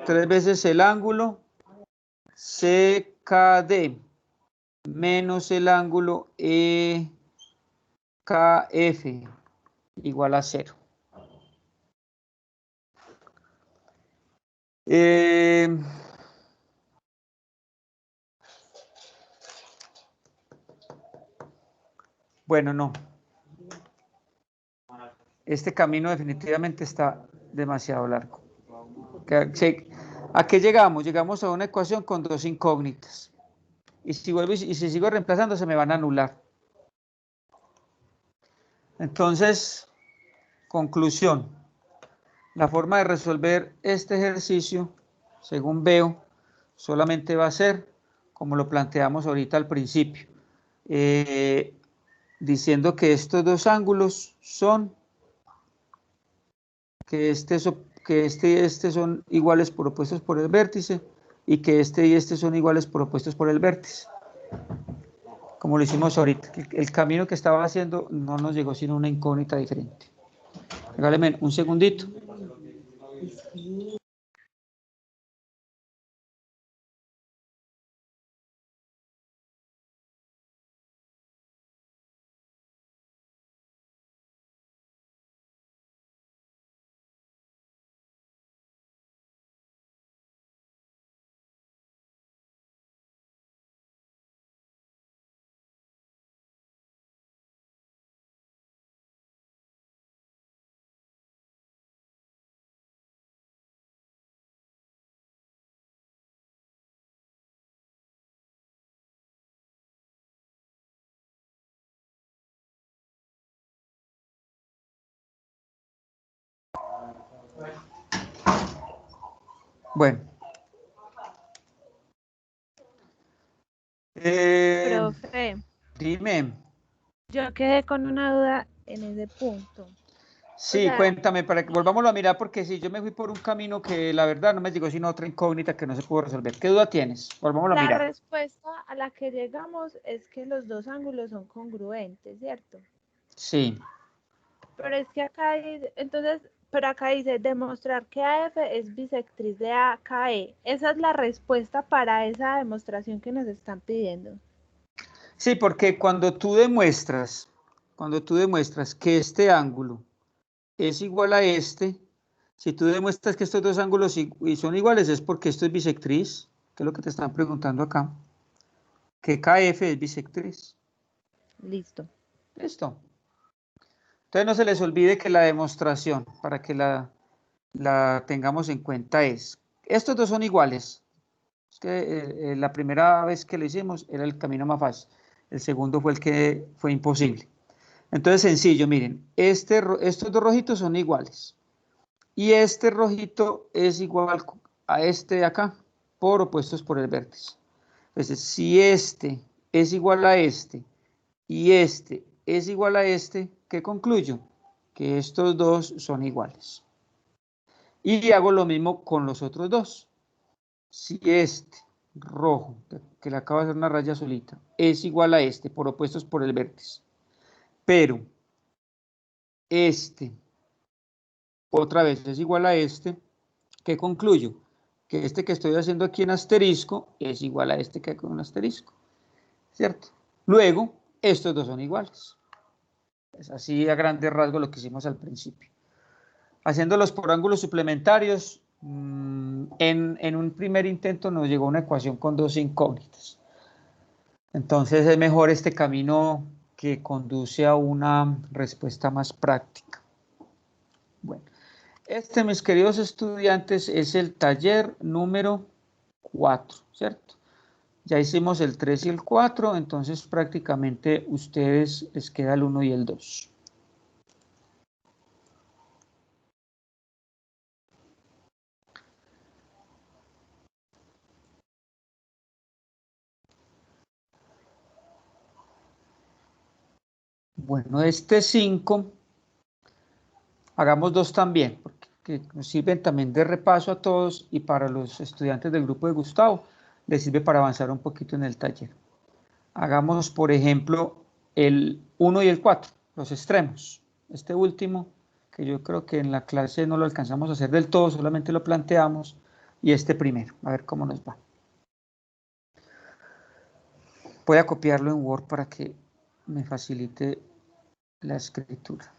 3 veces el ángulo CKD menos el ángulo EKF igual a 0. Bueno, no. Este camino definitivamente está demasiado largo. ¿A qué llegamos? Llegamos a una ecuación con dos incógnitas. Y si vuelvo y si sigo reemplazando, se me van a anular. Entonces, conclusión. La forma de resolver este ejercicio, según veo, solamente va a ser como lo planteamos ahorita al principio. Diciendo que estos dos ángulos son, que este y este son iguales por opuestos por el vértice, y que este y este son iguales por opuestos por el vértice. Como lo hicimos ahorita. El camino que estaba haciendo no nos llegó sino una incógnita diferente. Regáleme un segundito. Bueno. Profe, Dime. yo quedé con una duda en ese punto. Sí, sea, cuéntame, para que volvámoslo a mirar, porque sí, yo me fui por un camino que la verdad no me llegó sino otra incógnita que no se pudo resolver. ¿Qué duda tienes? Volvámoslo a La mirar. respuesta a la que llegamos es que los dos ángulos son congruentes, ¿cierto? Sí. Pero es que acá dice, entonces, pero acá dice demostrar que AF es bisectriz de AKE. Esa es la respuesta para esa demostración que nos están pidiendo. Sí, porque cuando tú demuestras que este ángulo es igual a este, si tú demuestras que estos dos ángulos son iguales, es porque esto es bisectriz, que es lo que te están preguntando acá, que KF es bisectriz. Listo. Listo. Entonces no se les olvide que la demostración, para que la tengamos en cuenta, es, estos dos son iguales. Es que la primera vez que lo hicimos era el camino más fácil, el segundo fue el que fue imposible. Entonces sencillo, miren, estos dos rojitos son iguales y este rojito es igual a este de acá, por opuestos por el vértice. Entonces, si este es igual a este y este es igual a este, ¿qué concluyo? Que estos dos son iguales. Y hago lo mismo con los otros dos. Si este rojo, que le acabo de hacer una raya solita, es igual a este por opuestos por el vértice, pero este otra vez es igual a este, ¿qué concluyo? Que este que estoy haciendo aquí en asterisco es igual a este que hay con un asterisco, ¿cierto? Luego, estos dos son iguales. Es así a grandes rasgos lo que hicimos al principio. Haciéndolos por ángulos suplementarios, en un primer intento nos llegó una ecuación con dos incógnitas. Entonces es mejor este camino que conduce a una respuesta más práctica. Bueno, este, mis queridos estudiantes, es el taller número 4, ¿cierto? Ya hicimos el 3 y el 4, entonces prácticamente ustedes les queda el 1 y el 2. Bueno, este 5, hagamos 2 también, porque nos sirven también de repaso a todos y para los estudiantes del grupo de Gustavo, les sirve para avanzar un poquito en el taller. Hagamos, por ejemplo, el 1 y el 4, los extremos. Este último, que yo creo que en la clase no lo alcanzamos a hacer del todo, solamente lo planteamos, y este primero, a ver cómo nos va. Voy a copiarlo en Word para que me facilite la escritura.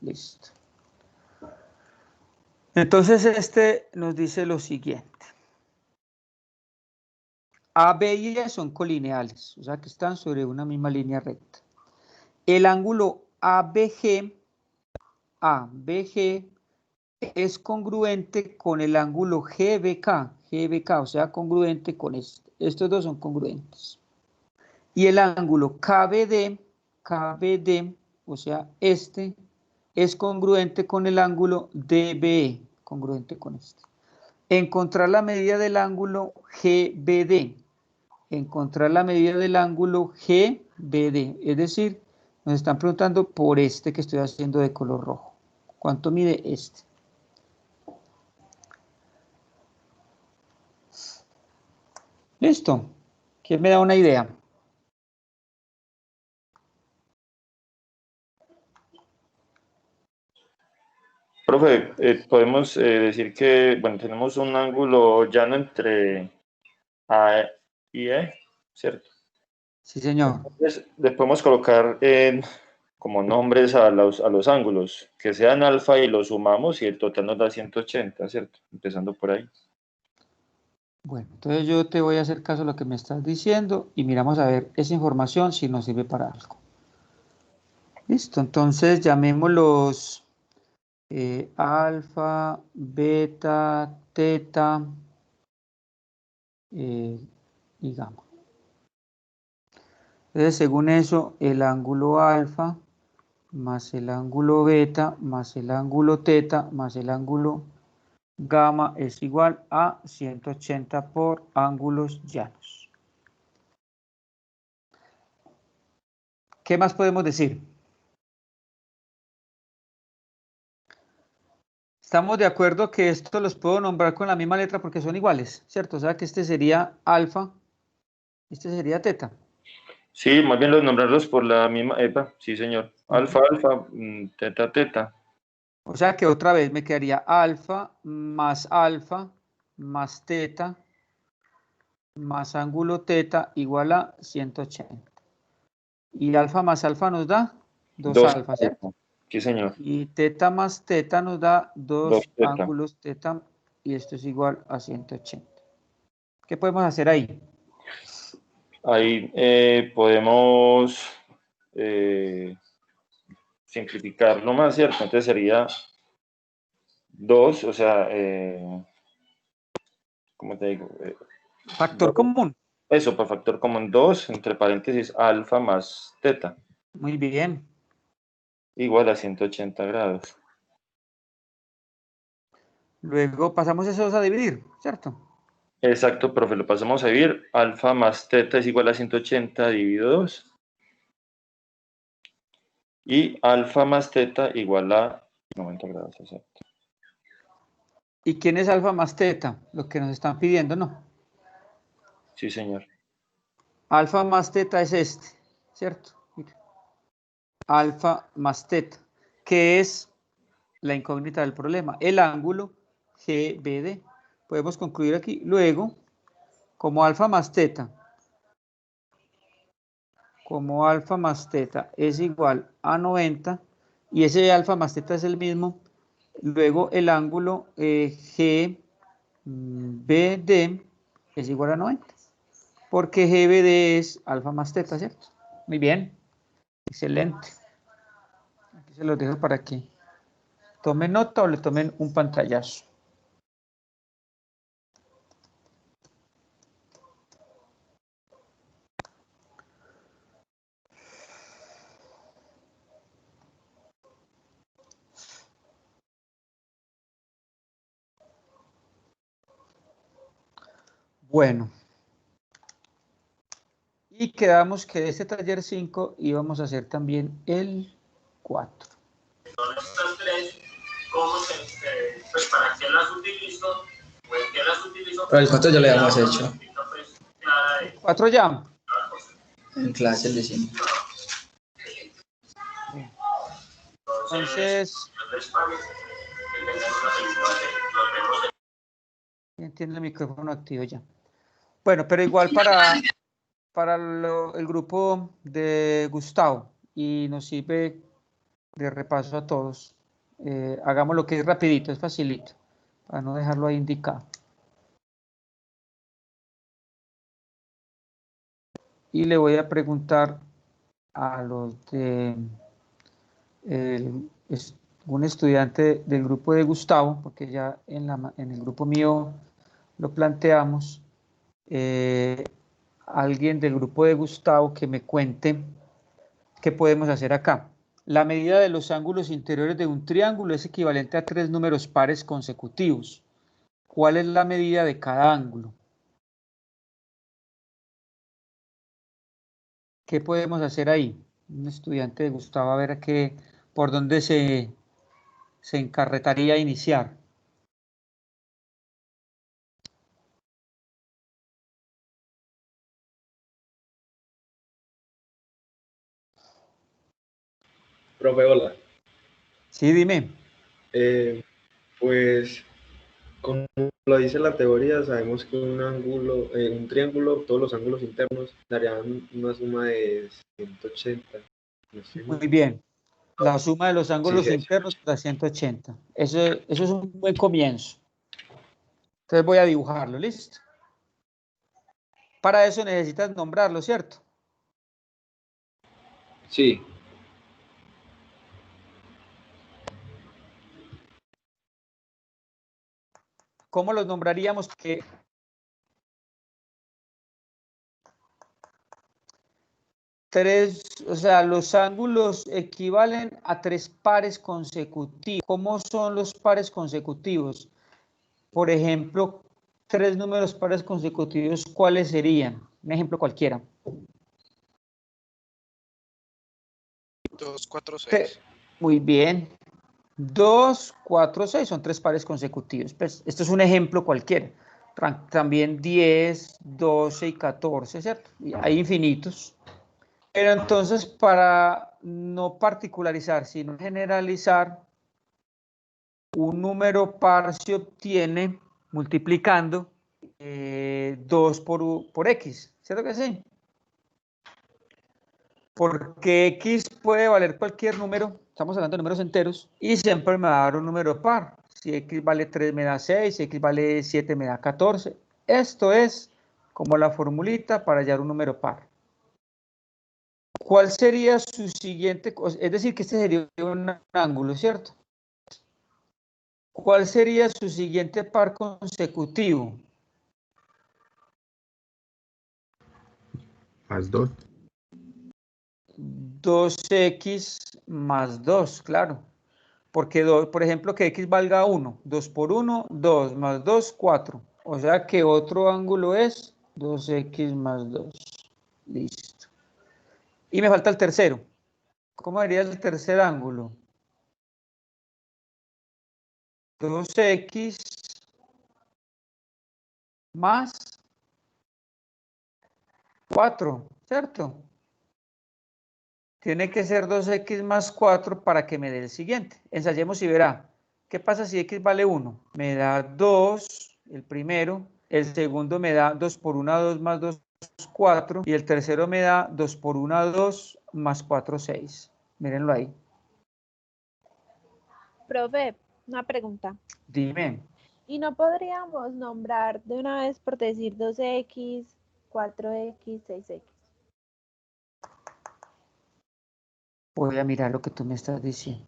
Listo. Entonces este nos dice lo siguiente. A, B y E son colineales, o sea que están sobre una misma línea recta. El ángulo ABG es congruente con el ángulo GBK, o sea, congruente con este. Estos dos son congruentes. Y el ángulo KBD, o sea, este, es congruente con el ángulo DBE, congruente con este. Encontrar la medida del ángulo GBD. Encontrar la medida del ángulo GBD. Es decir, nos están preguntando por este que estoy haciendo de color rojo. ¿Cuánto mide este? Listo. ¿Quién me da una idea? Profe, podemos decir que, bueno, tenemos un ángulo llano entre A y E, ¿cierto? Sí, señor. Entonces, le podemos colocar como nombres a los ángulos, que sean alfa y los sumamos y el total nos da 180, ¿cierto? Empezando por ahí. Bueno, entonces yo te voy a hacer caso a lo que me estás diciendo y miramos a ver esa información si nos sirve para algo. Listo, entonces llamémoslos alfa, beta, teta y gamma. Entonces, según eso, el ángulo alfa más el ángulo beta más el ángulo teta más el ángulo gamma es igual a 180 por ángulos llanos. ¿Qué más podemos decir? Estamos de acuerdo que esto los puedo nombrar con la misma letra porque son iguales, ¿cierto? O sea que este sería alfa, este sería teta. Sí, más bien los nombrarlos por la misma, sí señor, alfa, alfa, teta, teta. O sea que otra vez me quedaría alfa más teta más ángulo teta igual a 180. Y alfa más alfa nos da 2 alfa, ¿cierto? Sí señor. Y teta más teta nos da 2 teta. ángulos teta y esto es igual a 180. ¿Qué podemos hacer ahí? Ahí podemos simplificarlo más, ¿cierto? Entonces sería 2, o sea, ¿cómo te digo? Factor común. Eso, por factor común 2, entre paréntesis, alfa más teta. Muy bien. igual a 180 grados. Luego pasamos esos a dividir, ¿cierto? Exacto, profe, lo pasamos a dividir. Alfa más teta es igual a 180 dividido 2. Y alfa más teta igual a 90 grados, exacto. ¿Y quién es alfa más teta? Lo que nos están pidiendo, ¿no? Sí, señor. Alfa más teta es este, ¿cierto? Mira. Alfa más teta, que es la incógnita del problema, el ángulo GBD. Podemos concluir aquí. Luego, como alfa más teta es igual a 90, y ese alfa más teta es el mismo, luego el ángulo GBD es igual a 90, porque GBD es alfa más teta, ¿cierto? Muy bien, excelente. Aquí se los dejo para que tomen nota o le tomen un pantallazo. Bueno, y quedamos que de este taller 5 íbamos a hacer también el 4. Son estas tres, ¿cómo pues para qué las utilizo? Pues qué las utilizo. Pero el 4 ya lo habíamos hecho. 4 ya. En clase le hicimos. Entonces, tiene el micrófono activo ya. Bueno, pero igual para el grupo de Gustavo, y nos sirve de repaso a todos. Hagamos lo que es rapidito, es facilito, para no dejarlo ahí indicado. Y le voy a preguntar a los de un estudiante del grupo de Gustavo, porque ya en el grupo mío lo planteamos, alguien del grupo de Gustavo que me cuente qué podemos hacer acá. La medida de los ángulos interiores de un triángulo es equivalente a 3 números pares consecutivos. ¿Cuál es la medida de cada ángulo? ¿Qué podemos hacer ahí? Un estudiante de Gustavo, a ver por dónde se encarretaría a iniciar. Profe, hola. Sí, dime. Pues, como lo dice la teoría, sabemos que un triángulo, todos los ángulos internos darían una suma de 180. No sé. Muy bien. La suma de los ángulos Sí. internos da 180. Eso es un buen comienzo. Entonces voy a dibujarlo, ¿listo? Para eso necesitas nombrarlo, ¿cierto? Sí. ¿Cómo los nombraríamos? O sea, los ángulos equivalen a 3 pares consecutivos. ¿Cómo son los pares consecutivos? Por ejemplo, 3 números pares consecutivos, ¿cuáles serían? Un ejemplo cualquiera. 2, 4, 6. Muy bien. 2, 4, 6 son 3 pares consecutivos. Pues, esto es un ejemplo cualquiera. También 10, 12 y 14, ¿cierto? Y hay infinitos. Pero entonces, para no particularizar, sino generalizar, un número par se obtiene multiplicando 2 por x, ¿cierto que sí? Porque x puede valer cualquier número, estamos hablando de números enteros, y siempre me va a dar un número par. Si x vale 3 me da 6, si x vale 7 me da 14. Esto es como la formulita para hallar un número par. ¿Cuál sería su siguiente? Es decir, que este sería un ángulo, ¿cierto? ¿Cuál sería su siguiente par consecutivo? Más 2. 2x más 2, claro. Porque, por ejemplo, que x valga 1. 2 por 1, 2 más 2, 4. O sea que otro ángulo es 2x más 2. Listo. Y me falta el tercero. ¿Cómo sería el tercer ángulo? 2x más 4, ¿cierto? Tiene que ser 2x más 4 para que me dé el siguiente. Ensayemos y verá. ¿Qué pasa si x vale 1? Me da 2, el primero. El segundo me da 2 por 1, 2 más 2, 4. Y el tercero me da 2 por 1, 2 más 4, 6. Mírenlo ahí. Profe, una pregunta. Dime. ¿Y no podríamos nombrar de una vez por decir 2x, 4x, 6x? Voy a mirar lo que tú me estás diciendo.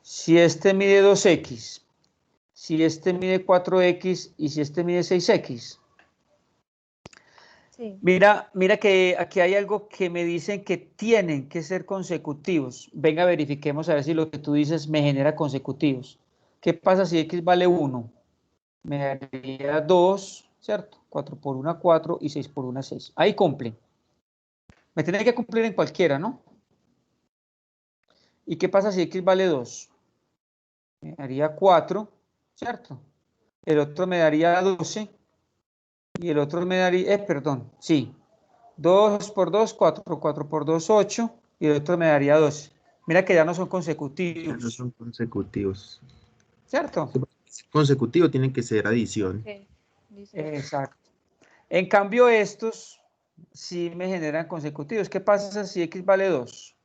Si este mide 2x, si este mide 4x y si este mide 6x. Sí. Mira que aquí hay algo que me dicen que tienen que ser consecutivos. Venga, verifiquemos a ver si lo que tú dices me genera consecutivos. ¿Qué pasa si x vale 1? Me daría 2, ¿cierto? 4 por 1, 4 y 6 por 1, 6. Ahí cumple. Me tiene que cumplir en cualquiera, ¿no? ¿Y qué pasa si x vale 2? Me daría 4, ¿cierto? El otro me daría 12 y el otro me daría, perdón, sí, 2 por 2, 4, 4 por 2, 8 y el otro me daría 12. Mira que ya no son No consecutivos, son consecutivos. ¿cierto? Consecutivo tienen que ser adición. Sí, dice. Exacto. En cambio estos sí me generan consecutivos. ¿Qué pasa si x vale 2?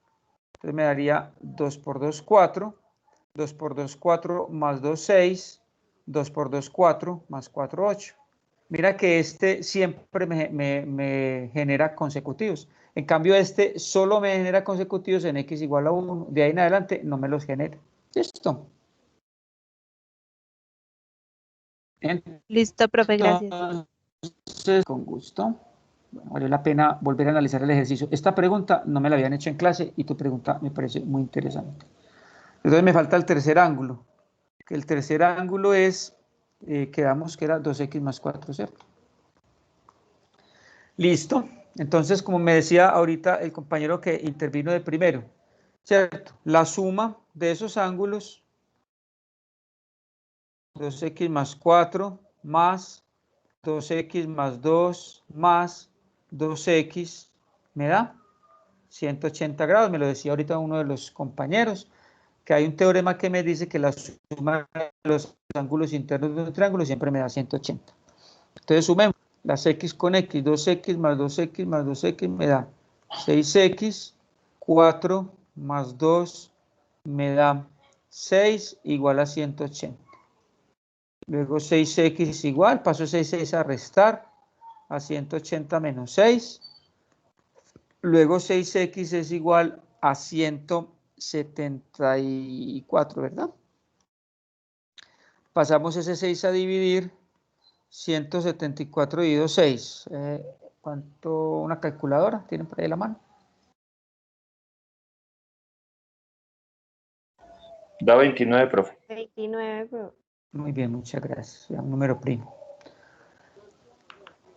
Entonces me daría 2 por 2, 4, 2 por 2, 4, más 2, 6, 2 por 2, 4, más 4, 8. Mira que este siempre me genera consecutivos. En cambio, este solo me genera consecutivos en x igual a 1. De ahí en adelante no me los genera. ¿Listo? Listo, profe, gracias. Entonces, con gusto. Bueno, vale la pena volver a analizar el ejercicio. Esta pregunta no me la habían hecho en clase y tu pregunta me parece muy interesante. Entonces me falta el tercer ángulo. Que el tercer ángulo es, quedamos que era 2x más 4, ¿cierto? Listo. Entonces, como me decía ahorita el compañero que intervino de primero, ¿cierto? La suma de esos ángulos, 2x más 4 más 2x más 2 más 2x, me da 180 grados. Me lo decía ahorita uno de los compañeros, que hay un teorema que me dice que la suma de los ángulos internos de un triángulo siempre me da 180. Entonces sumemos las x con x, 2x más 2x más 2x me da 6x, 4 más 2 me da 6 igual a 180. Luego 6x igual, paso 6 a restar, a 180 menos 6. Luego 6x es igual a 174, ¿verdad? Pasamos ese 6 a dividir. 174 dividido 6. ¿Cuánto? ¿Una calculadora? ¿Tienen por ahí la mano? Da 29, profe. 29, profe. Muy bien, muchas gracias. Un número primo.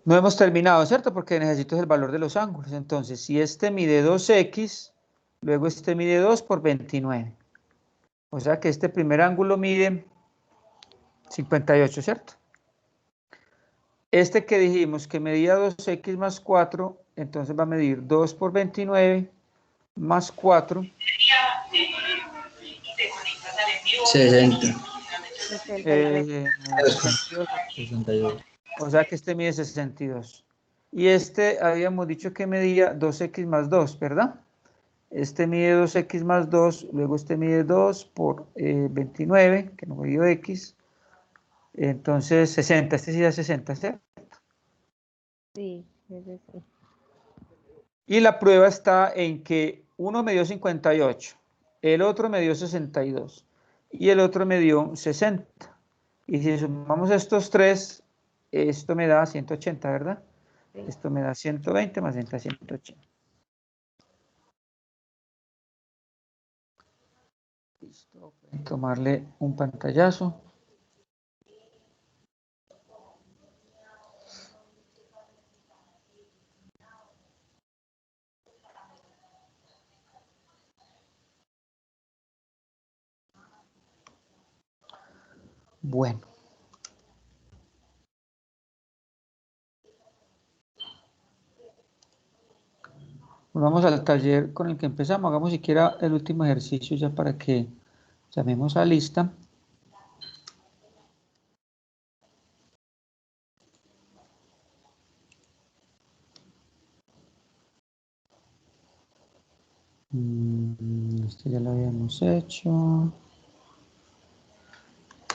No hemos terminado, ¿cierto? Porque necesito el valor de los ángulos. Entonces, si este mide 2x, luego este mide 2 por 29. O sea que este primer ángulo mide 58, ¿cierto? Este que dijimos que medía 2x más 4, entonces va a medir 2 por 29 más 4. 60. 62. 62. O sea que este mide 62. Y este habíamos dicho que medía 2x más 2, ¿verdad? Este mide 2x más 2, luego este mide 2 por 29, que no me dio x. Entonces 60, este sí da 60, ¿cierto? Sí, ese sí. Y la prueba está en que uno me dio 58, el otro me dio 62 y el otro me dio 60. Y si sumamos estos tres, esto me da 180, ¿verdad? Sí. Esto me da 120 más 60, 180. Voy a tomarle un pantallazo. Bueno. Vamos al taller con el que empezamos. Hagamos siquiera el último ejercicio ya para que llamemos a lista. Este ya lo habíamos hecho.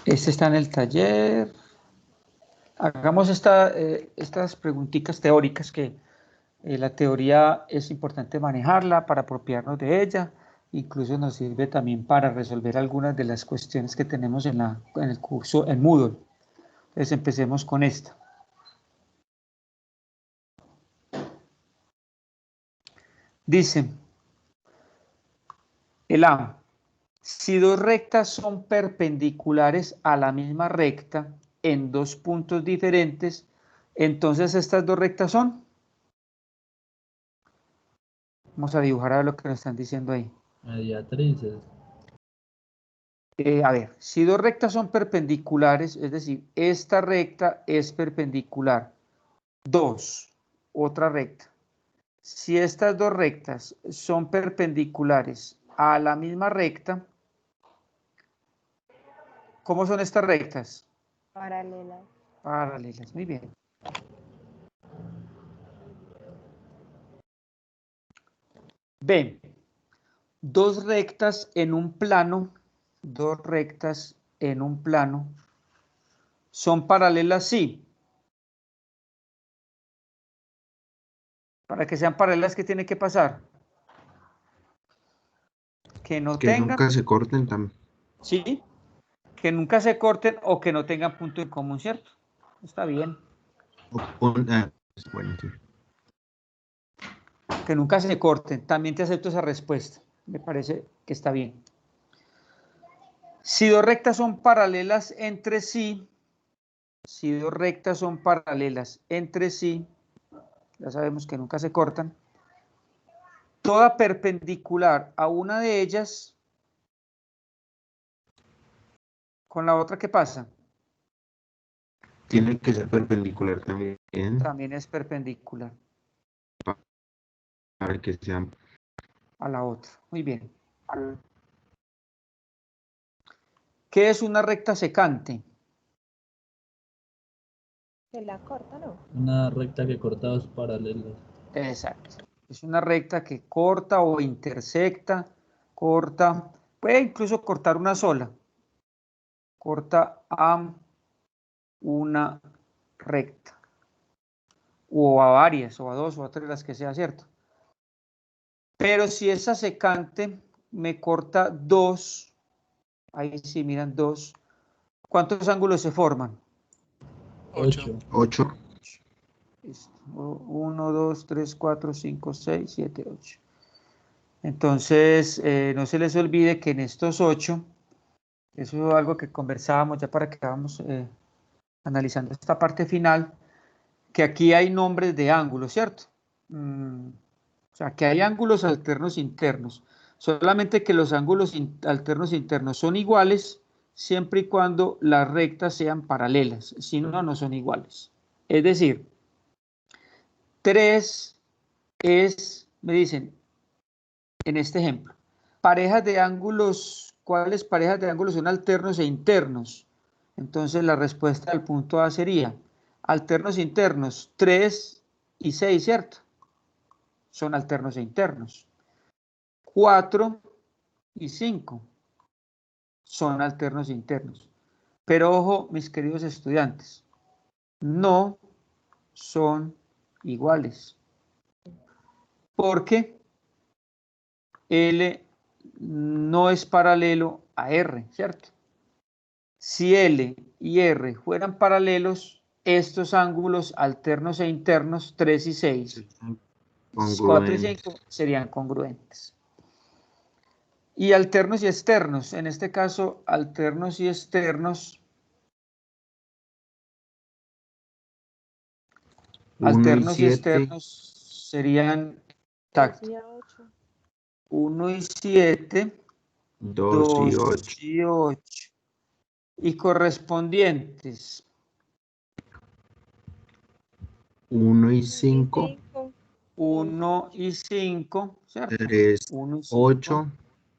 Este está en el taller. Hagamos estas preguntitas teóricas que la teoría es importante manejarla para apropiarnos de ella. Incluso nos sirve también para resolver algunas de las cuestiones que tenemos en el curso en Moodle. Entonces empecemos con esta. Dice, el A, si dos rectas son perpendiculares a la misma recta en dos puntos diferentes, entonces estas dos rectas son. Vamos a dibujar a ver lo que nos están diciendo ahí. Mediatrices. A ver, si dos rectas son perpendiculares, es decir, esta recta es perpendicular. 2, otra recta. Si estas dos rectas son perpendiculares a la misma recta, ¿cómo son estas rectas? Paralelas. Paralelas, muy bien. B, dos rectas en un plano, ¿son paralelas? Sí. Para que sean paralelas, ¿qué tiene que pasar? Que no tengan... nunca se corten también. Sí, que nunca se corten o que no tengan punto en común, ¿cierto? Está bien. Bueno, sí. Que nunca se corten. También te acepto esa respuesta. Me parece que está bien. Si dos rectas son paralelas entre sí, ya sabemos que nunca se cortan, toda perpendicular a una de ellas, con la otra, ¿qué pasa? Tiene que ser perpendicular también. También es perpendicular Para que sean. a la otra. Muy bien. ¿Qué es una recta secante? Que la corta, ¿no? Una recta que corta dos paralelas. Exacto. Es una recta que corta o intersecta, puede incluso cortar una sola. Corta a una recta. O a varias, o a dos, o a tres, las que sea, ¿cierto? Pero si esa secante me corta dos, ahí sí, miran, dos. ¿Cuántos ángulos se forman? 8. 8. 1, 2, 3, 4, 5, 6, 7, 8. Entonces, no se les olvide que en estos 8, eso es algo que conversábamos ya para que vamos analizando esta parte final, que aquí hay nombres de ángulos, ¿cierto? O sea, que hay ángulos alternos internos. Solamente que los ángulos alternos internos son iguales siempre y cuando las rectas sean paralelas. Si no, no son iguales. Es decir, 3 es, me dicen, en este ejemplo, parejas de ángulos, ¿cuáles parejas de ángulos son alternos e internos? Entonces la respuesta del punto A sería, alternos e internos, 3 y 6, ¿cierto? Son alternos e internos. 4 y 5 son alternos e internos. Pero ojo, mis queridos estudiantes, no son iguales. Porque L no es paralelo a R, ¿cierto? Si L y R fueran paralelos, estos ángulos alternos e internos, 3 y 6, 4 y 5, serían congruentes. Y alternos y externos. En este caso, alternos y externos. Alternos y externos serían 2 y 8. 1 y 7, 2 y 8. y 8. Y correspondientes. 1 y 5. 1 y 5, ¿cierto? 3, 1 y 5, 8.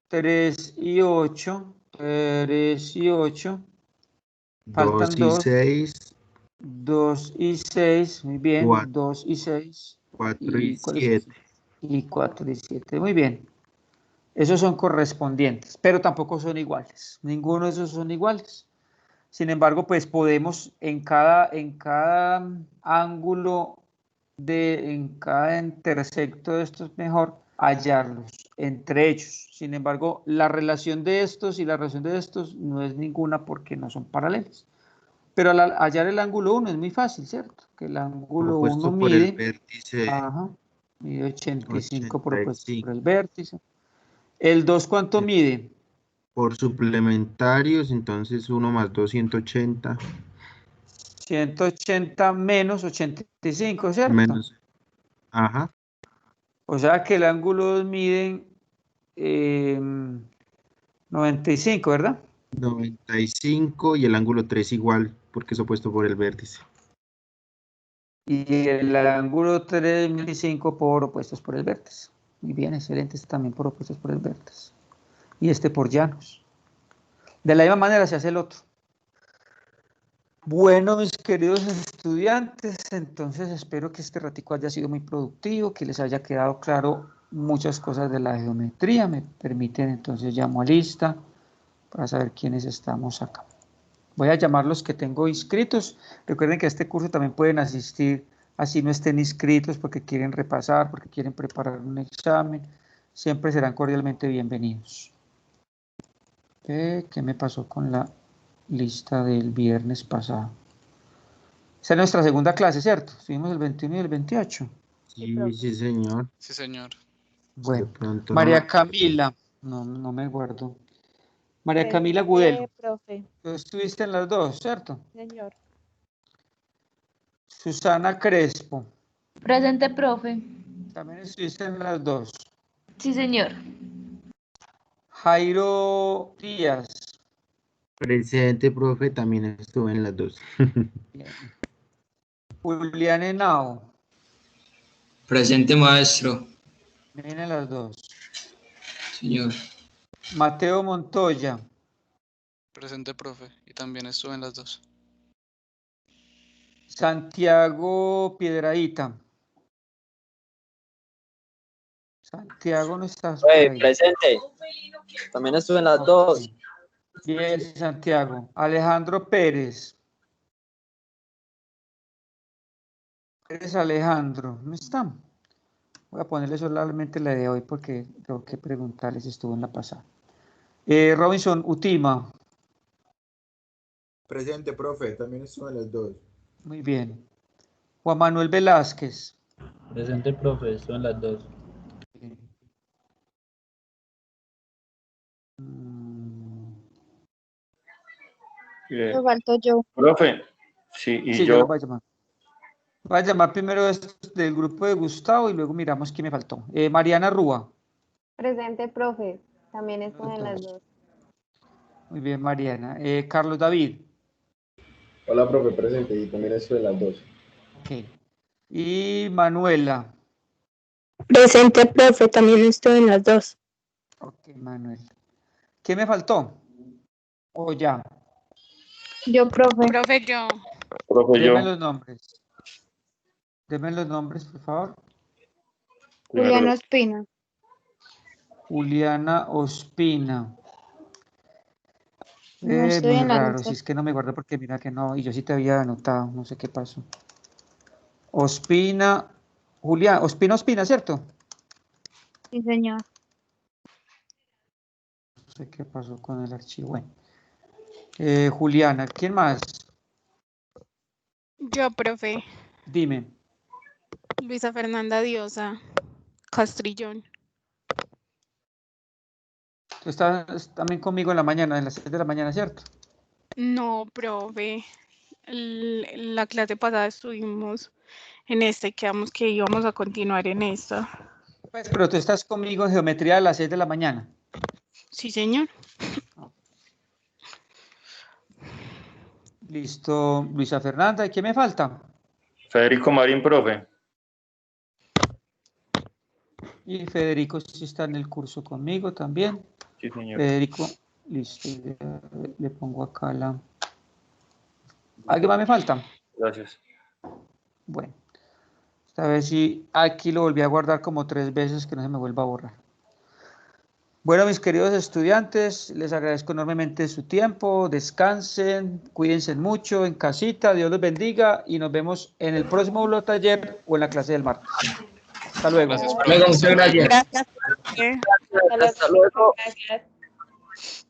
3 y 8, 3 y 8. 2 Faltan y 2. 6. 2 y 6, muy bien. 2 y 6. 4 y ¿cuál es? 7. Y 4 y 7, muy bien. Esos son correspondientes, pero tampoco son iguales. Ninguno de esos son iguales. Sin embargo, pues podemos en cada ángulo en cada intersecto de estos mejor hallarlos entre ellos. Sin embargo, la relación de estos y la relación de estos no es ninguna porque no son paralelas. Pero al hallar el ángulo 1 es muy fácil, ¿cierto? Que el ángulo 1 Por el mide, vértice mide 85 propuestos 85. por el vértice. ¿El 2 cuánto mide? Por suplementarios, entonces 1 más 2, 180. 180 menos 85, ¿cierto? Menos. Ajá. O sea que el ángulo 2 mide 95, ¿verdad? 95 y el ángulo 3 igual, porque es opuesto por el vértice. Y el ángulo 3, 95 por opuestos por el vértice. Muy bien, excelente, este también por opuestos por el vértice. Y este por llanos. De la misma manera se hace el otro. Bueno, mis queridos estudiantes, entonces espero que este ratico haya sido muy productivo, que les haya quedado claro muchas cosas de la geometría. Me permiten, entonces llamo a lista para saber quiénes estamos acá. Voy a llamar los que tengo inscritos. Recuerden que a este curso también pueden asistir, así no estén inscritos porque quieren repasar, porque quieren preparar un examen. Siempre serán cordialmente bienvenidos. ¿Qué me pasó con la lista del viernes pasado? Esa es nuestra segunda clase, ¿cierto? Estuvimos el 21 y el 28. Sí, sí, señor. Sí, señor. Bueno, De pronto María no. Camila, no me guardo. María Camila Gudelo, Profe. tú estuviste en las dos, ¿cierto? Señor. Susana Crespo, Presente, profe. también estuviste en las dos. Sí, señor. Jairo Díaz. Presente, profe, también estuve en las dos. Bien. Julián Henao. Presente, maestro. Vienen las dos. Señor. Mateo Montoya. Presente, profe. Y también estuve en las dos. Santiago Piedrahíta. Santiago no estás por ahí. Presente. También estuve en las dos. Bien, Santiago. Alejandro Pérez. Pérez Alejandro. ¿No está? Voy a ponerle solamente la de hoy porque tengo que preguntarles si estuvo en la pasada. Robinson Utima. Presente, profe, también estuve en las dos. Muy bien. Juan Manuel Velázquez. Presente, profe, estuve en las dos. Me falto yo. Profe, sí, y Sí, yo. yo lo voy a llamar. Voy a llamar primero estos del grupo de Gustavo y luego miramos quién me faltó. Mariana Rúa. Presente, profe. También estuve en las dos. Muy bien, Mariana. Carlos David. Hola, profe, presente. Y también estuve en las dos. Ok. Y Manuela. Presente, profe. También estuve en las dos. Ok, Manuel. ¿Qué me faltó? ¿O ya? Yo, profe. Profe, yo. Profe, Deme yo. los nombres. Deme los nombres, por favor. Juliana Ospina. Juliana Ospina. No estoy Muy en la raro, lista. si es que no me guardo porque mira que no, y yo sí te había anotado, no sé qué pasó. Ospina, Julián, Ospina, ¿cierto? Sí, señor. No sé qué pasó con el archivo. Bueno. Juliana, ¿quién más? Yo, profe. Dime. Luisa Fernanda Diosa Castrillón. Tú estás también conmigo en la mañana, en las 6 de la mañana, ¿cierto? No, profe. La clase pasada estuvimos en esta y quedamos que íbamos a continuar en esta. Pues, pero tú estás conmigo en geometría a las 6 de la mañana. Sí, señor. Listo, Luisa Fernanda. ¿Y quién me falta? Federico Marín, profe. Y Federico sí está en el curso conmigo también. Sí, señor. Federico, listo. Le pongo acá la... ¿Alguien más me falta? Gracias. Bueno. Esta vez sí, aquí lo volví a guardar como 3 veces, que no se me vuelva a borrar. Bueno, mis queridos estudiantes, les agradezco enormemente su tiempo. Descansen, cuídense mucho en casita. Dios los bendiga y nos vemos en el próximo taller o en la clase del martes. Hasta luego. Gracias, Luego, muchas gracias. Gracias. Hasta luego. Gracias.